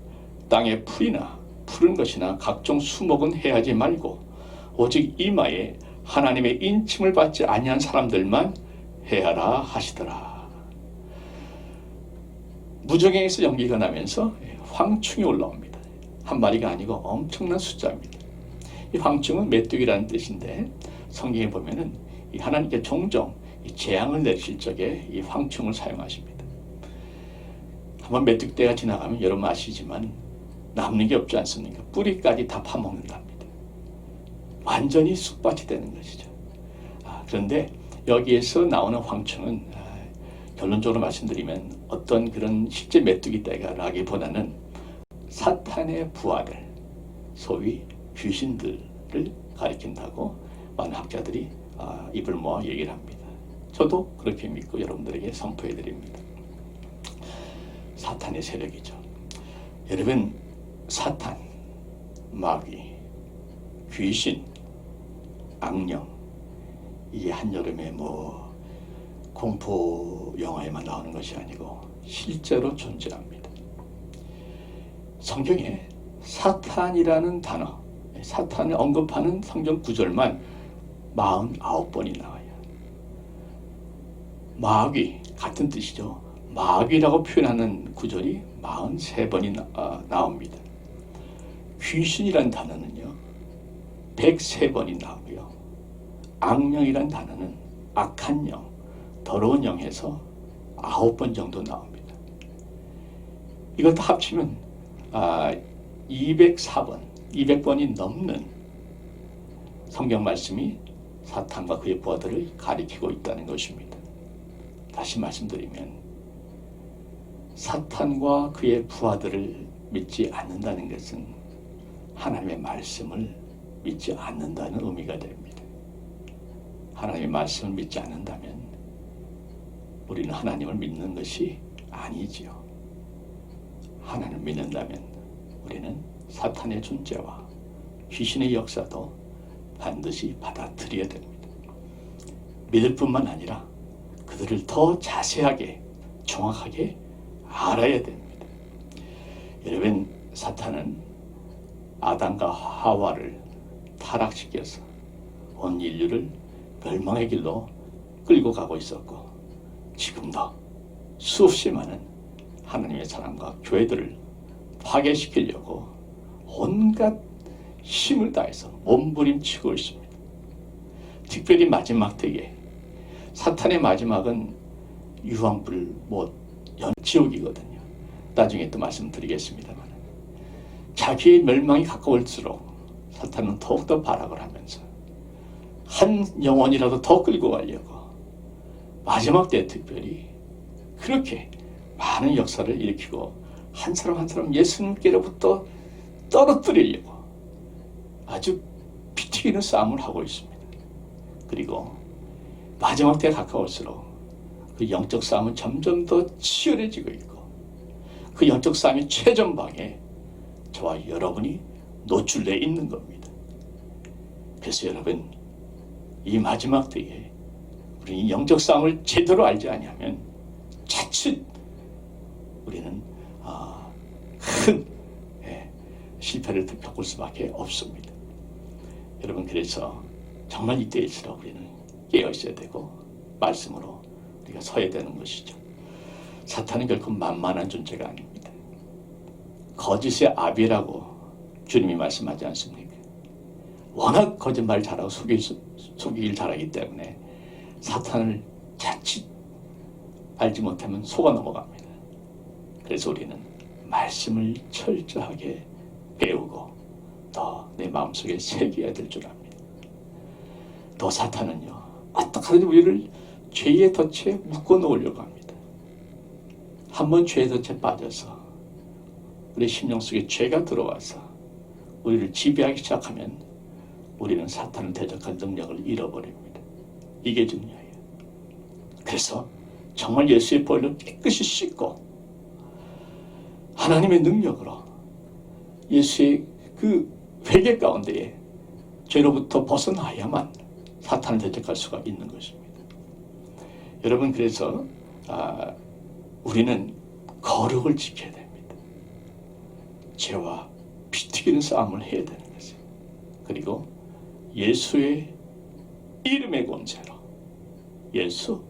땅의 풀이나 푸른 것이나 각종 수목은 해하지 말고 오직 이마에 하나님의 인침을 받지 아니한 사람들만 해하라 하시더라. 무저갱에서 연기가 나면서 황충이 올라옵니다. 한 마리가 아니고 엄청난 숫자입니다. 이 황충은 메뚜기라는 뜻인데 성경에 보면은 이 하나님께 종종 이 재앙을 내리실 적에 이 황충을 사용하십니다. 한번 메뚜기떼가 지나가면 여러분 아시지만 남는 게 없지 않습니까? 뿌리까지 다 파먹는답니다. 완전히 쑥밭이 되는 것이죠. 그런데 여기에서 나오는 황충은 결론적으로 말씀드리면 어떤 그런 실제 메뚜기떼라기보다는 사탄의 부하들, 소위 귀신들을 가리킨다고 많은 학자들이 입을 모아 얘기를 합니다. 저도 그렇게 믿고 여러분들에게 선포해 드립니다. 사탄의 세력이죠. 여러분, 사탄, 마귀, 귀신, 악령, 이게 한여름에 뭐 공포 영화에만 나오는 것이 아니고 실제로 존재합니다. 성경에 사탄이라는 단어, 사탄을 언급하는 성경 구절만 49번이 나와요. 마귀, 같은 뜻이죠. 마귀라고 표현하는 구절이 43번이 나옵니다. 귀신이란 단어는요 103번이 나오고요. 악령이란 단어는 악한 영, 더러운 영에서 9번 정도 나옵니다. 이것도 합치면 204번, 200번이 넘는 성경 말씀이 사탄과 그의 부하들을 가리키고 있다는 것입니다. 다시 말씀드리면 사탄과 그의 부하들을 믿지 않는다는 것은 하나님의 말씀을 믿지 않는다는 의미가 됩니다. 하나님의 말씀을 믿지 않는다면 우리는 하나님을 믿는 것이 아니지요. 하나님을 믿는다면 우리는 사탄의 존재와 귀신의 역사도 반드시 받아들여야 됩니다. 믿을 뿐만 아니라 그들을 더 자세하게, 정확하게 알아야 됩니다. 여러분, 사탄은 아담과 하와를 타락시켜서 온 인류를 멸망의 길로 끌고 가고 있었고 지금도 수없이 많은 하나님의 사람과 교회들을 파괴시키려고 온갖 힘을 다해서 몸부림치고 있습니다. 특별히 마지막 때에 사탄의 마지막은 유황불 지옥이거든요. 나중에 또 말씀드리겠습니다만 자기의 멸망이 가까울수록 사탄은 더욱더 발악을 하면서 한 영혼이라도 더 끌고 가려고 마지막 때 특별히 그렇게 많은 역사를 일으키고 한 사람 한 사람 예수님께로부터 떨어뜨리려고 아주 피 튀기는 싸움을 하고 있습니다. 그리고 마지막 때에 가까울수록 그 영적 싸움은 점점 더 치열해지고 있고 그 영적 싸움의 최전방에 저와 여러분이 노출되어 있는 겁니다. 그래서 여러분, 이 마지막 때에 우리 이 영적 싸움을 제대로 알지 아니하면 자칫 우리는 큰 실패를 겪을 수밖에 없습니다. 여러분, 그래서 정말 이때일수록 우리는 깨어 있어야 되고 말씀으로 우리가 서야 되는 것이죠. 사탄은 결코 만만한 존재가 아닙니다. 거짓의 아비라고 주님이 말씀하지 않습니까? 워낙 거짓말 잘하고 속이길 잘하기 때문에 사탄을 자칫 알지 못하면 속아 넘어갑니다. 그래서 우리는 말씀을 철저하게 배우고 더 내 마음속에 새겨야 될 줄 압니다. 또 사탄은요, 어떻게 하든지 우리를 죄의 덫에 묶어 놓으려고 합니다. 한번 죄의 덫에 빠져서 우리 심령 속에 죄가 들어와서 우리를 지배하기 시작하면 우리는 사탄을 대적할 능력을 잃어버립니다. 이게 중요해요. 그래서 정말 예수의 보혈로 깨끗이 씻고 하나님의 능력으로 예수의 그 회개 가운데에 죄로부터 벗어나야만 사탄을 대적할 수가 있는 것입니다. 여러분, 그래서 우리는 거룩을 지켜야 됩니다. 죄와 피 튀기는 싸움을 해야 되는 것이죠. 그리고 예수의 이름의 권세로, 예수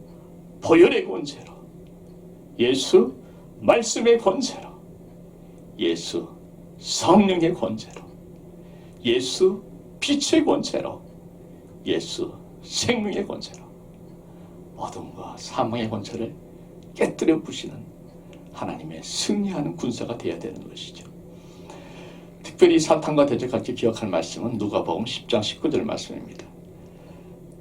보혈의 권세로, 예수 말씀의 권세로, 예수 성령의 권세로, 예수 빛의 권세로, 예수 생명의 권세로 어둠과 사망의 권세를 깨뜨려 부시는 하나님의 승리하는 군사가 되어야 되는 것이죠. 특별히 사탄과 대적할 때 기억할 말씀은 누가복음 10장 19절 말씀입니다.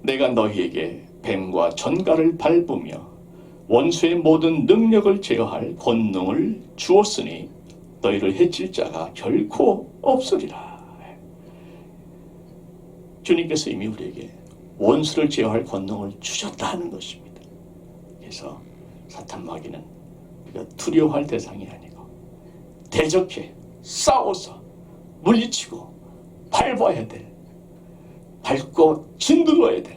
내가 너희에게 뱀과 전갈을 밟으며 원수의 모든 능력을 제어할 권능을 주었으니 너희를 해칠 자가 결코 없으리라. 주님께서 이미 우리에게 원수를 제어할 권능을 주셨다 하는 것입니다. 그래서 사탄 마귀는 우리가 두려워할 대상이 아니고 대적해 싸워서 물리치고 밟아야 될, 밟고 짓눌러야 될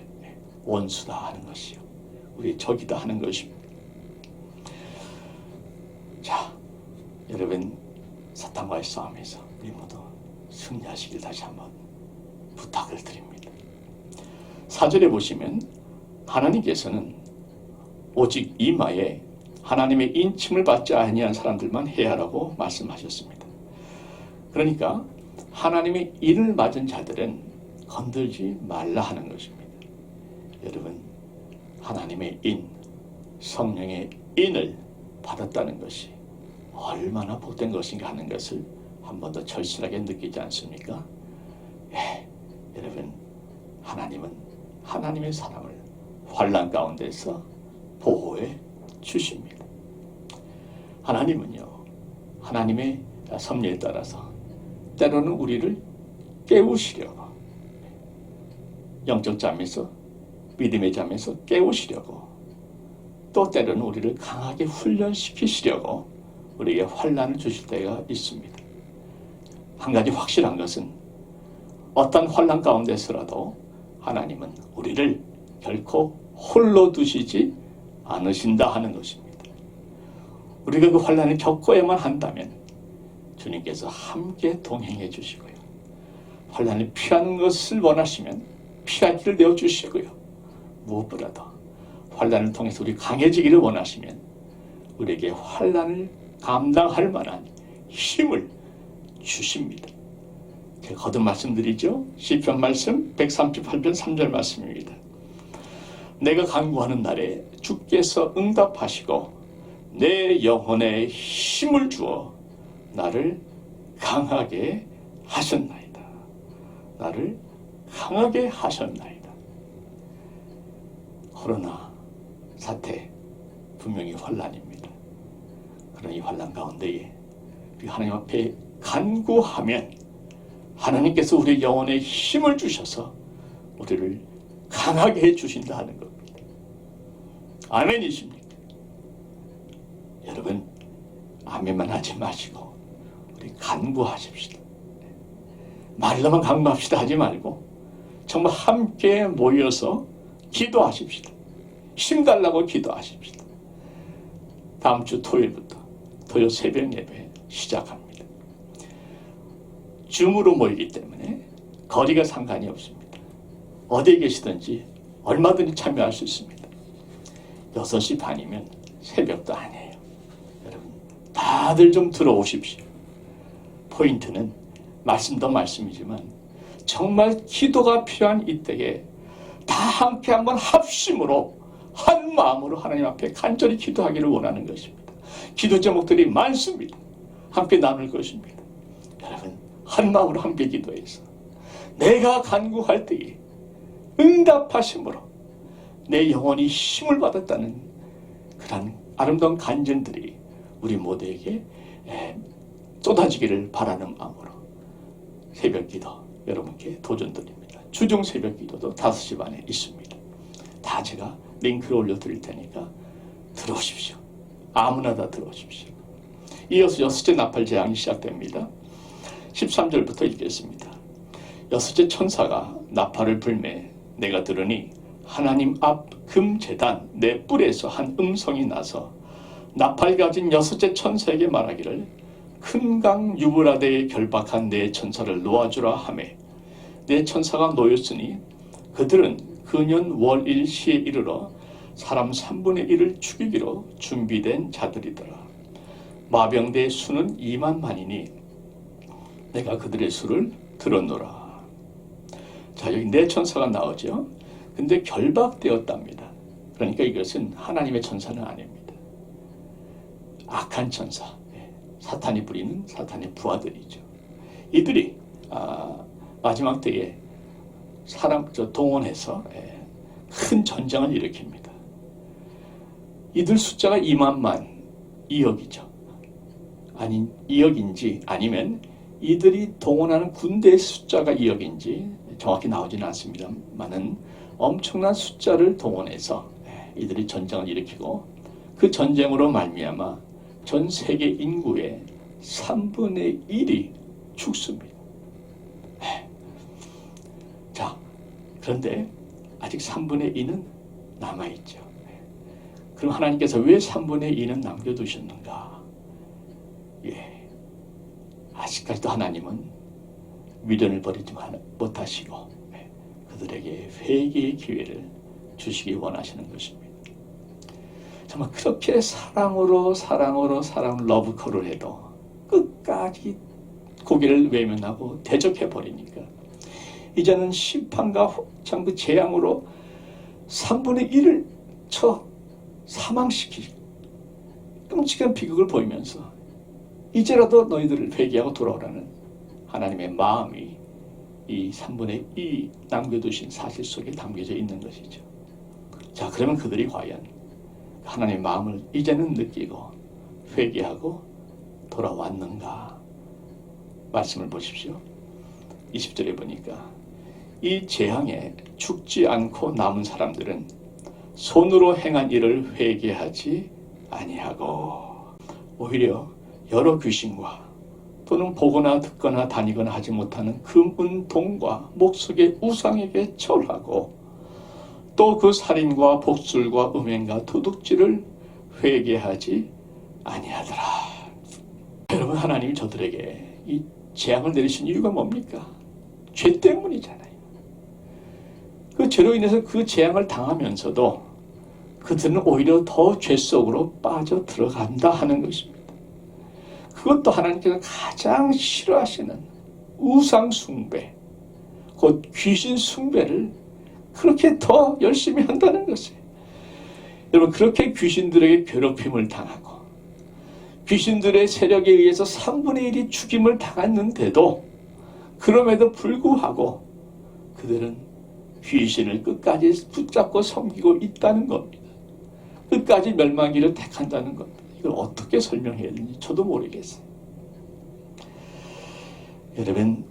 원수다 하는 것이요, 우리의 적이다 하는 것입니다. 자, 여러분, 사탄과의 싸움에서 우리 모두 승리하시길 다시 한번 부탁을 드립니다. 4절에 보시면 하나님께서는 오직 이마에 하나님의 인침을 받지 아니한 사람들만 해하라고 말씀하셨습니다. 그러니까 하나님의 인을 맞은 자들은 건들지 말라 하는 것입니다. 여러분, 하나님의 인, 성령의 인을 받았다는 것이 얼마나 복된 것인가 하는 것을 한 번 더 절실하게 느끼지 않습니까? 여러분, 하나님은 하나님의 사람을 환난 가운데서 보호해 주십니다. 하나님은요, 하나님의 섭리에 따라서 때로는 우리를 깨우시려고, 영적 잠에서, 믿음의 잠에서 깨우시려고, 또 때로는 우리를 강하게 훈련시키시려고 우리에게 환난을 주실 때가 있습니다. 한 가지 확실한 것은 어떤 환난 가운데서라도 하나님은 우리를 결코 홀로 두시지 않으신다 하는 것입니다. 우리가 그 환난을 겪어야만 한다면 주님께서 함께 동행해 주시고요, 환난을 피하는 것을 원하시면 피할 길을 내어주시고요, 무엇보다도 환난을 통해서 우리 강해지기를 원하시면 우리에게 환난을 감당할 만한 힘을 주십니다. 제가 거듭 말씀드리죠. 시편 말씀 138편 3절 말씀입니다. 내가 간구하는 날에 주께서 응답하시고 내 영혼에 힘을 주어 나를 강하게 하셨나이다. 나를 강하게 하셨나이다. 코로나 사태 분명히 환난입니다. 그런 이 환난 가운데에 우리 하나님 앞에 간구하면 하나님께서 우리 영혼에 힘을 주셔서 우리를 강하게 해주신다 하는 겁니다. 아멘이십니까? 여러분, 아멘만 하지 마시고 우리 간구하십시다. 말로만 간구합시다 하지 말고 정말 함께 모여서 기도하십시다. 힘 달라고 기도하십시다. 다음 주 토요일부터 토요 새벽 예배 시작합니다. 줌으로 모이기 때문에 거리가 상관이 없습니다. 어디에 계시든지 얼마든지 참여할 수 있습니다. 6시 반이면 새벽도 아니에요. 여러분, 다들 좀 들어오십시오. 포인트는 말씀도 말씀이지만 정말 기도가 필요한 이때에 다 함께 한번 합심으로 한 마음으로 하나님 앞에 간절히 기도하기를 원하는 것입니다. 기도 제목들이 많습니다. 함께 나눌 것입니다. 여러분, 한 마음으로 함께 기도해서 내가 간구할 때에 응답하심으로 내 영혼이 힘을 받았다는 그런 아름다운 간증들이 우리 모두에게 쏟아지기를 바라는 마음으로 새벽 기도 여러분께 도전드립니다. 주중 새벽 기도도 5시 반에 있습니다. 다 제가 링크를 올려드릴 테니까 들어오십시오. 아무나 다 들어오십시오. 이어서 6째 나팔 재앙이 시작됩니다. 13절부터 읽겠습니다. 6째 천사가 나팔을 불매 내가 들으니 하나님 앞 금제단 내 뿔에서 한 음성이 나서 나팔 가진 6째 천사에게 말하기를 큰 강 유브라데에 결박한 내 천사를 놓아주라 하매 내 천사가 놓였으니 그들은 그년 월일 시에 이르러 사람 3분의 1을 죽이기로 준비된 자들이더라. 마병대의 수는 2만만이니 내가 그들의 수를 들었노라. 자, 여기 내 천사가 나오죠. 근데 결박되었답니다. 그러니까 이것은 하나님의 천사는 아닙니다. 악한 천사, 사탄이 부리는 사탄의 부하들이죠. 이들이 마지막 때에 사람 동원해서 큰 전쟁을 일으킵니다. 이들 숫자가 2만만 2억이죠. 아니 2억인지 아니면 이들이 동원하는 군대의 숫자가 2억인지 정확히 나오지는 않습니다만은 엄청난 숫자를 동원해서 이들이 전쟁을 일으키고 그 전쟁으로 말미암아 전 세계 인구의 3분의 1이 죽습니다. 자, 그런데 아직 3분의 2는 남아있죠. 그럼 하나님께서 왜 3분의 2는 남겨두셨는가? 아직까지도 하나님은 미련을 버리지 못하시고 그들에게 회개의 기회를 주시기 원하시는 것입니다. 정말 그렇게 사랑으로 러브콜을 해도 끝까지 고개를 외면하고 대적해버리니까 이제는 심판과 그 재앙으로 3분의 1을 쳐 사망시키고 끔찍한 비극을 보이면서 이제라도 너희들을 회개하고 돌아오라는 하나님의 마음이 이 3분의 2 남겨두신 사실 속에 담겨져 있는 것이죠. 자, 그러면 그들이 과연 하나님의 마음을 이제는 느끼고 회개하고 돌아왔는가? 말씀을 보십시오. 20절에 보니까 이 재앙에 죽지 않고 남은 사람들은 손으로 행한 일을 회개하지 아니하고 오히려 여러 귀신과 또는 보거나 듣거나 다니거나 하지 못하는 금은 동과 목석의 우상에게 절하고 또 그 살인과 복술과 음행과 도둑질을 회개하지 아니하더라. 여러분, 하나님이 저들에게 이 재앙을 내리신 이유가 뭡니까? 죄 때문이잖아요. 그 죄로 인해서 그 재앙을 당하면서도 그들은 오히려 더 죄 속으로 빠져 들어간다 하는 것입니다. 그것도 하나님께서 가장 싫어하시는 우상 숭배, 곧 귀신 숭배를 그렇게 더 열심히 한다는 것이에요. 여러분, 그렇게 귀신들에게 괴롭힘을 당하고 귀신들의 세력에 의해서 3분의 1이 죽임을 당했는데도 그럼에도 불구하고 그들은 귀신을 끝까지 붙잡고 섬기고 있다는 겁니다. 끝까지 멸망기를 택한다는 겁니다. 이걸 어떻게 설명해야 되는지 저도 모르겠어요. 여러분,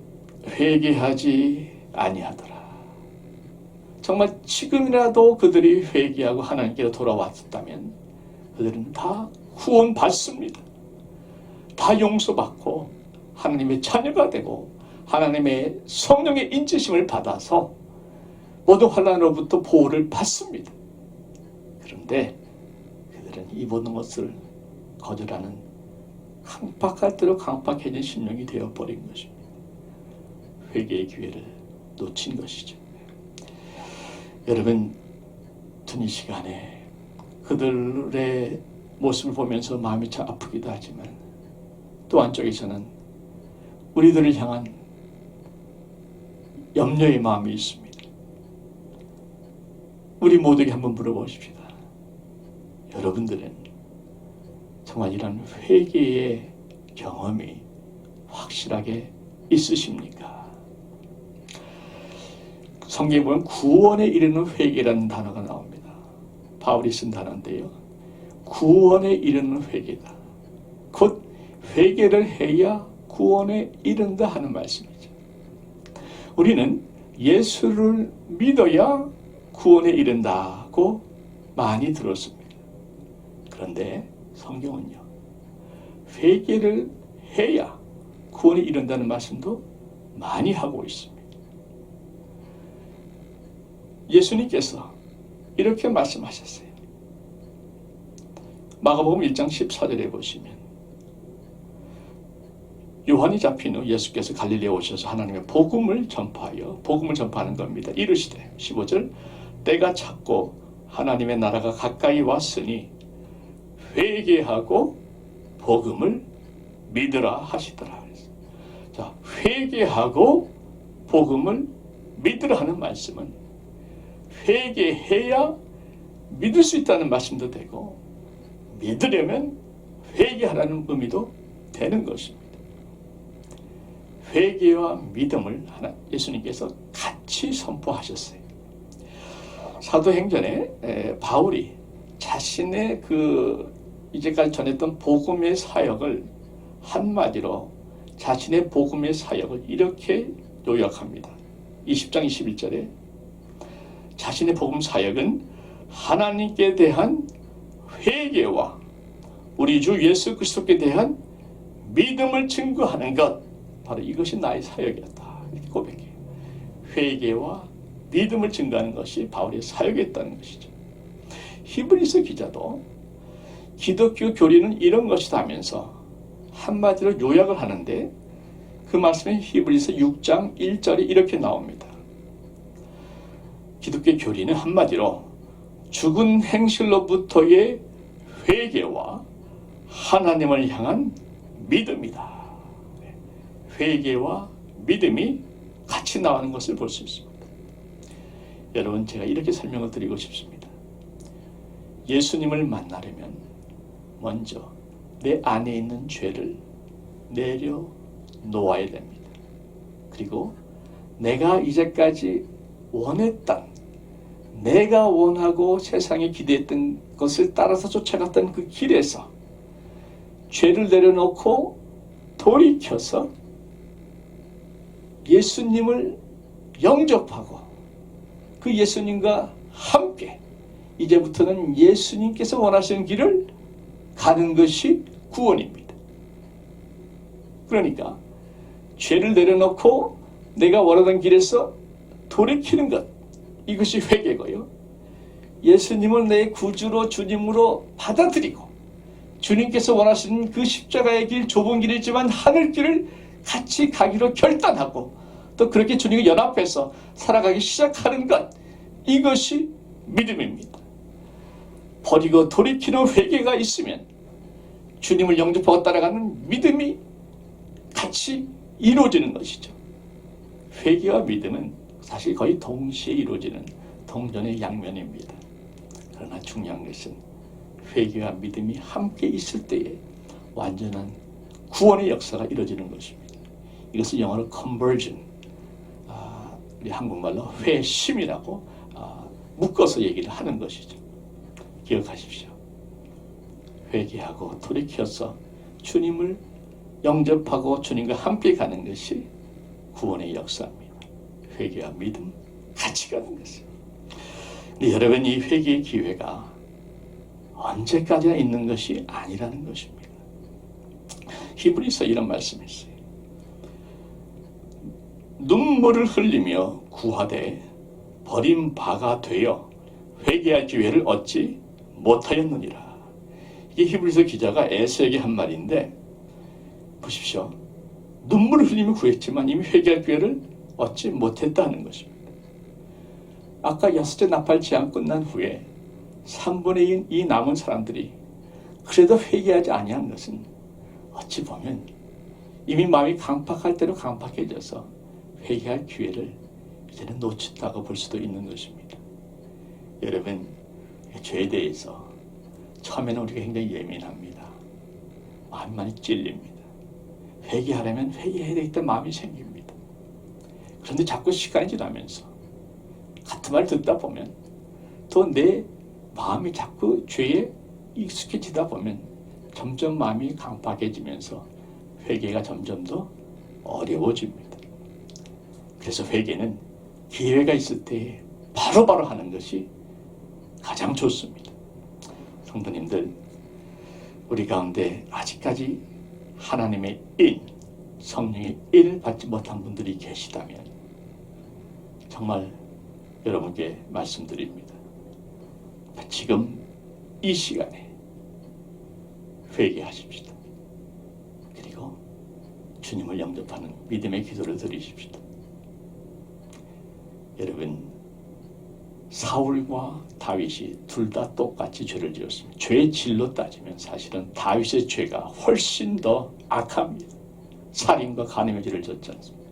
회개하지 아니하더라. 정말 지금이라도 그들이 회개하고 하나님께로 돌아왔다면 그들은 다 구원받습니다. 다 용서받고 하나님의 자녀가 되고 하나님의 성령의 인치심을 받아서 모든 환난으로부터 보호를 받습니다. 그런데 그들은 이 모든 것을 거절하는 강박할 대로 강박해진 심령이 되어버린 것입니다. 회개의 기회를 놓친 것이죠. 여러분, 이 시간에 그들의 모습을 보면서 마음이 참 아프기도 하지만 또 한쪽에서는 우리들을 향한 염려의 마음이 있습니다. 우리 모두에게 한번 물어보십시다. 여러분들은 정말 이런 회개의 경험이 확실하게 있으십니까? 성경에 보면 구원에 이르는 회개라는 단어가 나옵니다. 바울이 쓴 단어인데요. 구원에 이르는 회개다. 곧 회개를 해야 구원에 이른다 하는 말씀이죠. 우리는 예수를 믿어야 구원에 이른다고 많이 들었습니다. 그런데 성경은요, 회개를 해야 구원에 이른다는 말씀도 많이 하고 있습니다. 예수님께서 이렇게 말씀하셨어요. 마가복음 1장 14절에 보시면 요한이 잡힌 후 예수께서 갈릴리에 오셔서 하나님의 복음을 전파하는 겁니다. 이르시되 15절 때가 찼고 하나님의 나라가 가까이 왔으니 회개하고 복음을 믿으라 하시더라. 자, 회개하고 복음을 믿으라 하는 말씀은 회개해야 믿을 수 있다는 말씀도 되고 믿으려면 회개하라는 의미도 되는 것입니다. 회개와 믿음을 예수님께서 같이 선포하셨어요. 사도행전에 바울이 자신의 이제까지 전했던 복음의 사역을 한마디로 자신의 복음의 사역을 이렇게 요약합니다. 20장 21절에 자신의 복음 사역은 하나님께 대한 회개와 우리 주 예수 그리스도께 대한 믿음을 증거하는 것, 바로 이것이 나의 사역이었다. 이렇게 고백해요. 회개와 믿음을 증거하는 것이 바울의 사역이었다는 것이죠. 히브리서 기자도 기독교 교리는 이런 것이다 하면서 한마디로 요약을 하는데 그 말씀이 히브리서 6장 1절에 이렇게 나옵니다. 기독교 교리는 한마디로 죽은 행실로부터의 회개와 하나님을 향한 믿음이다. 회개와 믿음이 같이 나오는 것을 볼 수 있습니다. 여러분, 제가 이렇게 설명을 드리고 싶습니다. 예수님을 만나려면 먼저 내 안에 있는 죄를 내려놓아야 됩니다. 그리고 내가 이제까지 원했던, 내가 원하고 세상에 기대했던 것을 따라서 쫓아갔던 그 길에서 죄를 내려놓고 돌이켜서 예수님을 영접하고 그 예수님과 함께 이제부터는 예수님께서 원하시는 길을 가는 것이 구원입니다. 그러니까 죄를 내려놓고 내가 원하던 길에서 돌이키는 것, 이것이 회개고요. 예수님을 내 구주로 주님으로 받아들이고 주님께서 원하시는 그 십자가의 길, 좁은 길이지만 하늘길을 같이 가기로 결단하고 또 그렇게 주님과 연합해서 살아가기 시작하는 것, 이것이 믿음입니다. 버리고 돌이키는 회개가 있으면 주님을 영접하고 따라가는 믿음이 같이 이루어지는 것이죠. 회개와 믿음은 사실 거의 동시에 이루어지는 동전의 양면입니다. 그러나 중요한 것은 회개와 믿음이 함께 있을 때에 완전한 구원의 역사가 이루어지는 것입니다. 이것을 영어로 conversion, 우리 한국말로 회심이라고 묶어서 얘기를 하는 것이죠. 기억하십시오. 회개하고 돌이켜서 주님을 영접하고 주님과 함께 가는 것이 구원의 역사입니다. 회개와 믿음 같이 가는 것이죠. 근데 여러분, 이 회개의 기회가 언제까지나 있는 것이 아니라는 것입니다. 히브리서 이런 말씀이 있어요. 눈물을 흘리며 구하되 버린 바가 되어 회개할 기회를 얻지 못하였느니라. 이게 히브리서 기자가 에스에게 한 말인데, 보십시오. 눈물을 흘리며 구했지만 이미 회개할 기회를 얻지 못했다는 것입니다. 아까 6째 나팔 제한 끝난 후에 3분의 2 남은 사람들이 그래도 회개하지 아니한 것은 어찌 보면 이미 마음이 강팍할 대로 강팍해져서 회개할 기회를 이제는 놓쳤다고 볼 수도 있는 것입니다. 여러분, 죄에 대해서 처음에는 우리가 굉장히 예민합니다. 마음이 많이 찔립니다. 회개하려면 회개해야 되겠다 마음이 생깁니다. 그런데 자꾸 시간이 지나면서 같은 말 듣다 보면 또 내 마음이 자꾸 죄에 익숙해지다 보면 점점 마음이 강팍해지면서 회개가 점점 더 어려워집니다. 그래서 회개는 기회가 있을 때 바로바로 하는 것이 가장 좋습니다. 성도님들, 우리 가운데 아직까지 하나님의 인, 성령의 인을 받지 못한 분들이 계시다면 정말 여러분께 말씀드립니다. 지금 이 시간에 회개하십시다. 그리고 주님을 영접하는 믿음의 기도를 드리십시다. 여러분, 사울과 다윗이 둘 다 똑같이 죄를 지었습니다. 죄의 질로 따지면 사실은 다윗의 죄가 훨씬 더 악합니다. 살인과 간음의 죄를 졌지 않습니까?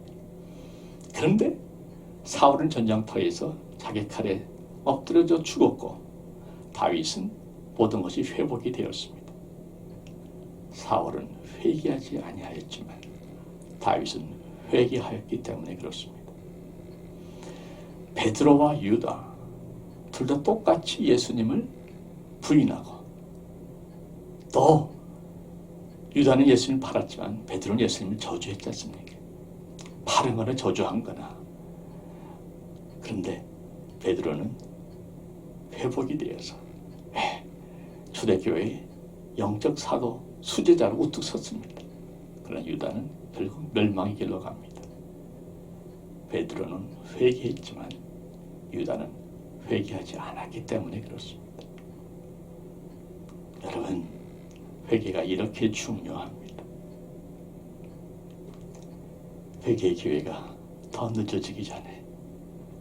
그런데 사울은 전장터에서 자기 칼에 엎드려져 죽었고 다윗은 모든 것이 회복이 되었습니다. 사울은 회개하지 아니하였지만 다윗은 회개하였기 때문에 그렇습니다. 베드로와 유다 둘 다 똑같이 예수님을 부인하고, 또 유다는 예수님을 팔았지만 베드로는 예수님을 저주했지 않습니까? 팔은 거나 저주한 거나. 그런데 베드로는 회복이 되어서 초대교회의 영적 사도 수제자로 우뚝 섰습니다. 그러나 유다는 결국 멸망의 길로 갑니다. 베드로는 회개했지만 유다는 회개하지 않았기 때문에 그렇습니다. 여러분, 회개가 이렇게 중요합니다. 회개의 기회가 더 늦어지기 전에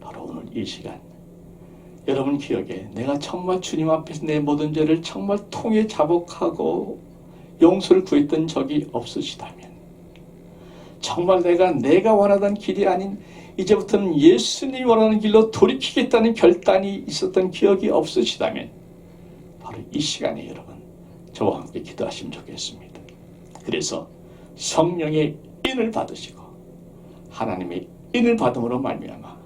바로 오늘 이 시간, 여러분 기억에 내가 정말 주님 앞에서 내 모든 죄를 정말 통해 자복하고 용서를 구했던 적이 없으시다면, 정말 내가 원하던 길이 아닌 이제부터는 예수님이 원하는 길로 돌이키겠다는 결단이 있었던 기억이 없으시다면 바로 이 시간에 여러분 저와 함께 기도하시면 좋겠습니다. 그래서 성령의 인을 받으시고 하나님의 인을 받음으로 말미암아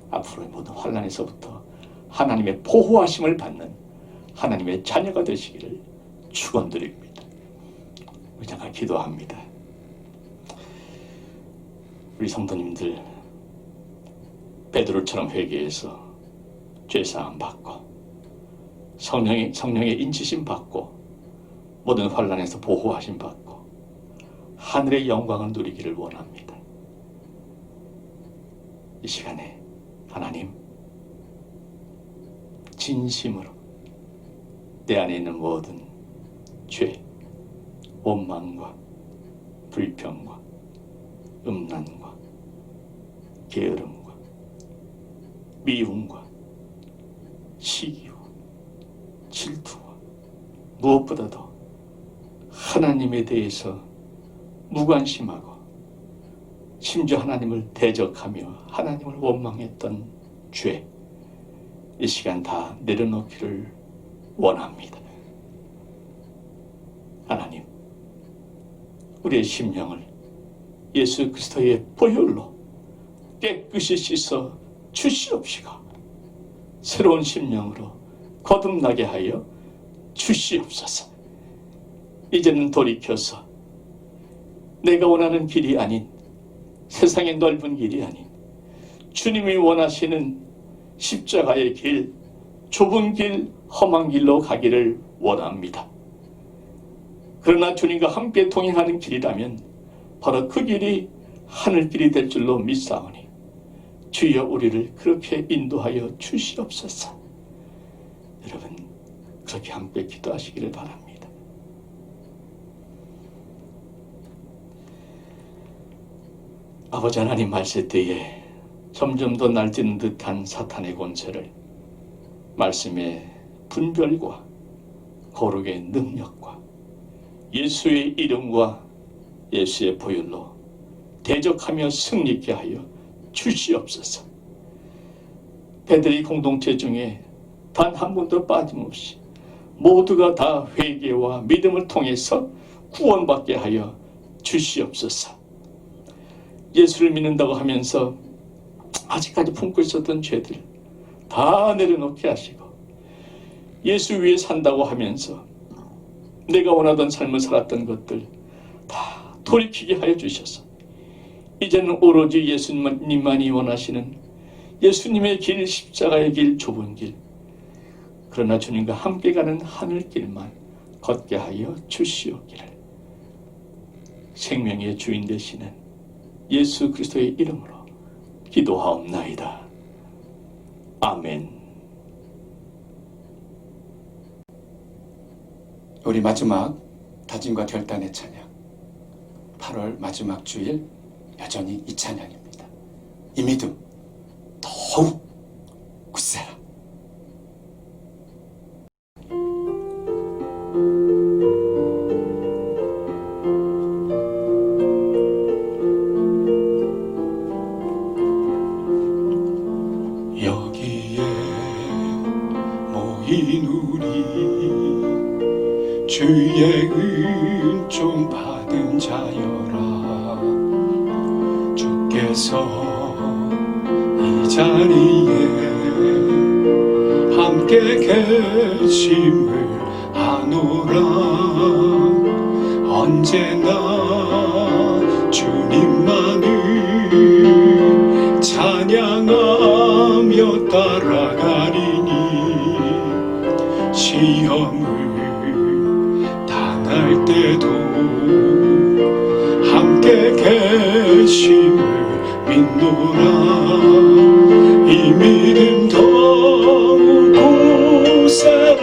앞으로의 모든 환난에서부터 하나님의 보호하심을 받는 하나님의 자녀가 되시기를 축원드립니다. 우리 잠깐 기도합니다. 우리 성도님들, 베드로처럼 회개해서 죄사함 받고 성령의 인치심 받고 모든 환난에서 보호하심 받고 하늘의 영광을 누리기를 원합니다. 이 시간에 하나님, 진심으로 내 안에 있는 모든 죄, 원망과 불평과 음란과 게으름과 미움과 시기와 질투와 무엇보다도 하나님에 대해서 무관심하고 심지어 하나님을 대적하며 하나님을 원망했던 죄, 이 시간 다 내려놓기를 원합니다. 하나님, 우리의 심령을 예수 그리스도의 보혈로 깨끗이 씻어 주시옵시고 새로운 심령으로 거듭나게 하여 주시옵소서. 이제는 돌이켜서 내가 원하는 길이 아닌, 세상의 넓은 길이 아닌 주님이 원하시는 십자가의 길, 좁은 길, 험한 길로 가기를 원합니다. 그러나 주님과 함께 동행하는 길이라면 바로 그 길이 하늘길이 될 줄로 믿사오니 주여 우리를 그렇게 인도하여 주시옵소서. 여러분 그렇게 함께 기도하시기를 바랍니다. 아버지 하나님 말씀 때에 점점 더 날뛰는 듯한 사탄의 권세를 말씀의 분별과 거룩의 능력과 예수의 이름과 예수의 보혈로 대적하며 승리케 하여 주시옵소서. 베드리 공동체 중에 단 한 분도 빠짐없이 모두가 다 회개와 믿음을 통해서 구원받게 하여 주시옵소서. 예수를 믿는다고 하면서 아직까지 품고 있었던 죄들 다 내려놓게 하시고, 예수 위에 산다고 하면서 내가 원하던 삶을 살았던 것들 다 돌이키게 하여 주셔서 이제는 오로지 예수님만이 원하시는 예수님의 길, 십자가의 길, 좁은 길, 그러나 주님과 함께 가는 하늘길만 걷게 하여 주시옵기를 생명의 주인 되시는 예수 그리스도의 이름으로 기도하옵나이다. 아멘. 우리 마지막 다짐과 결단의 찬양, 8월 마지막 주일 여전히 이 찬양입니다. 이 믿음 더욱 굳세라. 여기에 모인 우리 주의 은총 받은 자여라. 주께서 이 자리에 함께 계심을 아노라. 언제나 주님만을 찬양하며 따라가리니 시험을 당할 때도 함께 계심을 믿노라. 이 믿음 더욱 굳세라.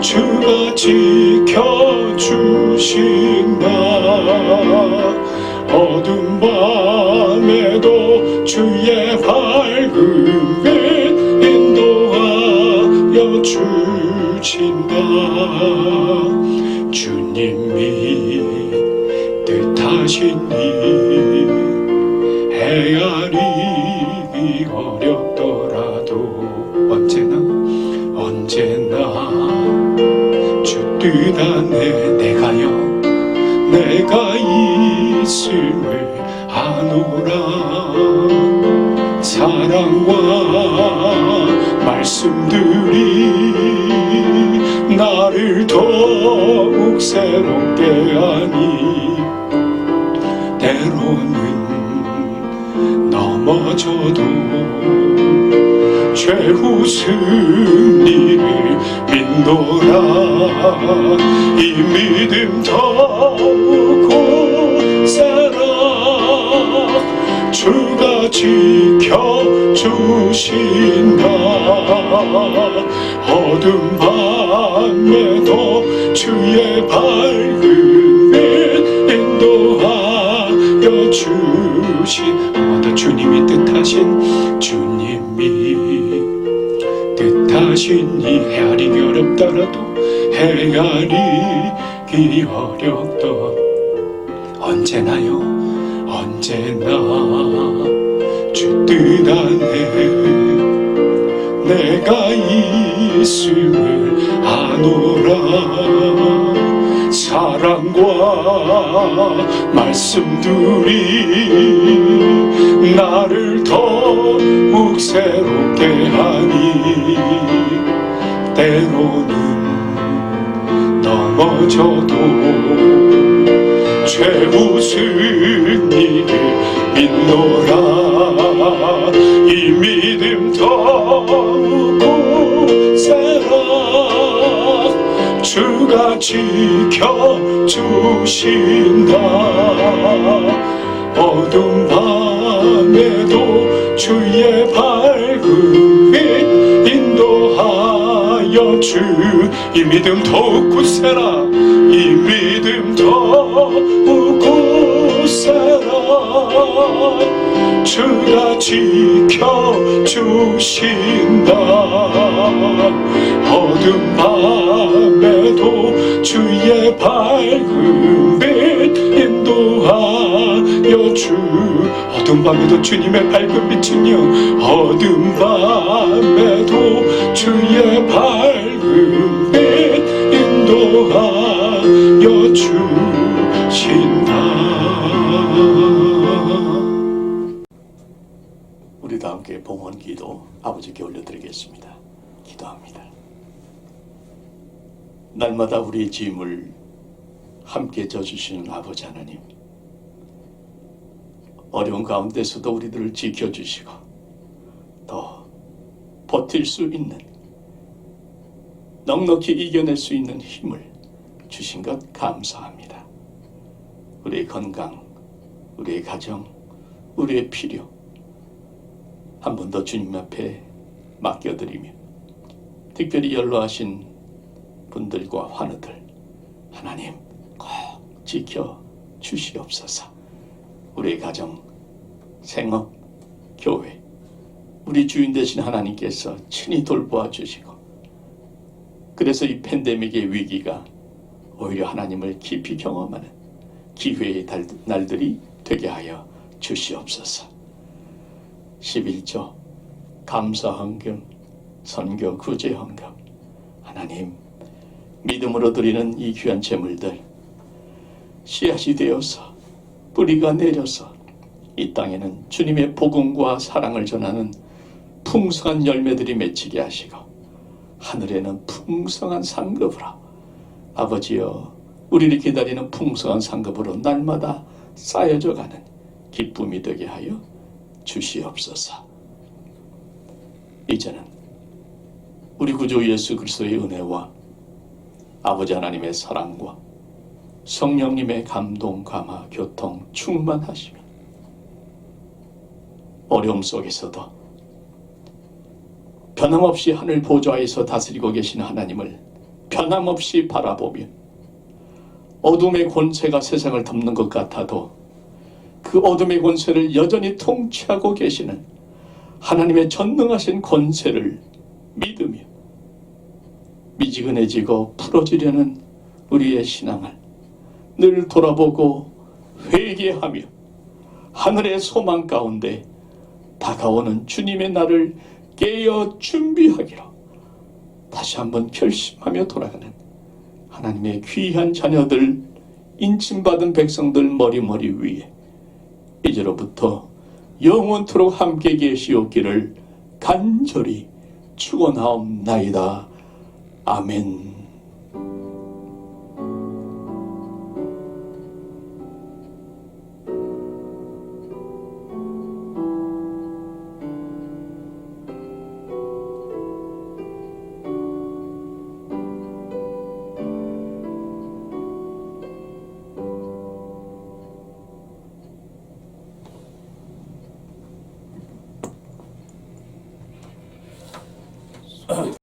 주가 지켜주신다. 어두운 밤에도 주의 밝은 빛 인도하여 주신다. 주님이 뜻하신 일 헤아리기 어렵더라도 언제나 주 뜻 안에 내가 있음을 아노라. 사랑과 말씀들이 나를 더욱 새롭게 하니 때로는 넘어져도 최후 승리를 믿노라. 이 믿음 더욱 굳세라. 주가 지켜주신다. 어두운 밤에도 주의 밝은 빛 인도하여 주신 주님이 뜻하신 이 헤아리기 어렵더라도 헤아리기 어렵더 언제나 주 뜻 안에 내가 있음을 아노라. 사랑과 말씀들이 나를 더욱 새롭게 하니 때로는 넘어져도 최우승 이를 믿노라. 이 믿음 더욱 굳세라. 주가 지켜주신다. 어두운 밤에도 주의 밝은 빛 인도하여 주. 이 믿음 더욱 굳세라. 이 믿음 더욱 굳세라. 주가 지켜주신다. 어두운 밤에도 주의 밝은 빛 인도하여 주. 어두운 밤에도 주님의 밝은 빛은요, 어두운 밤에도 주의 밝은 빛 인도하여 주신다. 우리도 함께 봉헌 기도 아버지께 올려드리겠습니다. 기도합니다. 날마다 우리의 짐을 함께 져주시는 아버지 하나님, 어려운 가운데서도 우리들을 지켜주시고 더 버틸 수 있는, 넉넉히 이겨낼 수 있는 힘을 주신 것 감사합니다. 우리의 건강, 우리의 가정, 우리의 필요 한 번 더 주님 앞에 맡겨드리며, 특별히 연로하신 분들과 환우들 하나님 꼭 지켜주시옵소서. 우리의 가정, 생업, 교회, 우리 주인 되신 하나님께서 친히 돌보아 주시고, 그래서 이 팬데믹의 위기가 오히려 하나님을 깊이 경험하는 기회의 날들이 되게 하여 주시옵소서. 11조 감사헌금, 선교 구제헌금, 하나님 믿음으로 드리는 이 귀한 제물들 씨앗이 되어서 뿌리가 내려서 이 땅에는 주님의 복음과 사랑을 전하는 풍성한 열매들이 맺히게 하시고, 하늘에는 풍성한 상급으로, 아버지여 우리를 기다리는 풍성한 상급으로 날마다 쌓여져 가는 기쁨이 되게 하여 주시옵소서. 이제는 우리 구주 예수 그리스도의 은혜와 아버지 하나님의 사랑과 성령님의 감동, 감화, 교통, 충만하심이 어려움 속에서도 변함없이 하늘 보좌에서 다스리고 계신 하나님을 변함없이 바라보며, 어둠의 권세가 세상을 덮는 것 같아도 그 어둠의 권세를 여전히 통치하고 계시는 하나님의 전능하신 권세를 믿으며 미지근해지고 풀어지려는 우리의 신앙을 늘 돌아보고 회개하며 하늘의 소망 가운데 다가오는 주님의 날을 깨어 준비하기로 다시 한번 결심하며 돌아가는 하나님의 귀한 자녀들, 인침받은 백성들 머리 위에 이제로부터 영원토록 함께 계시옵기를 간절히 축원하옵나이다. 아멘.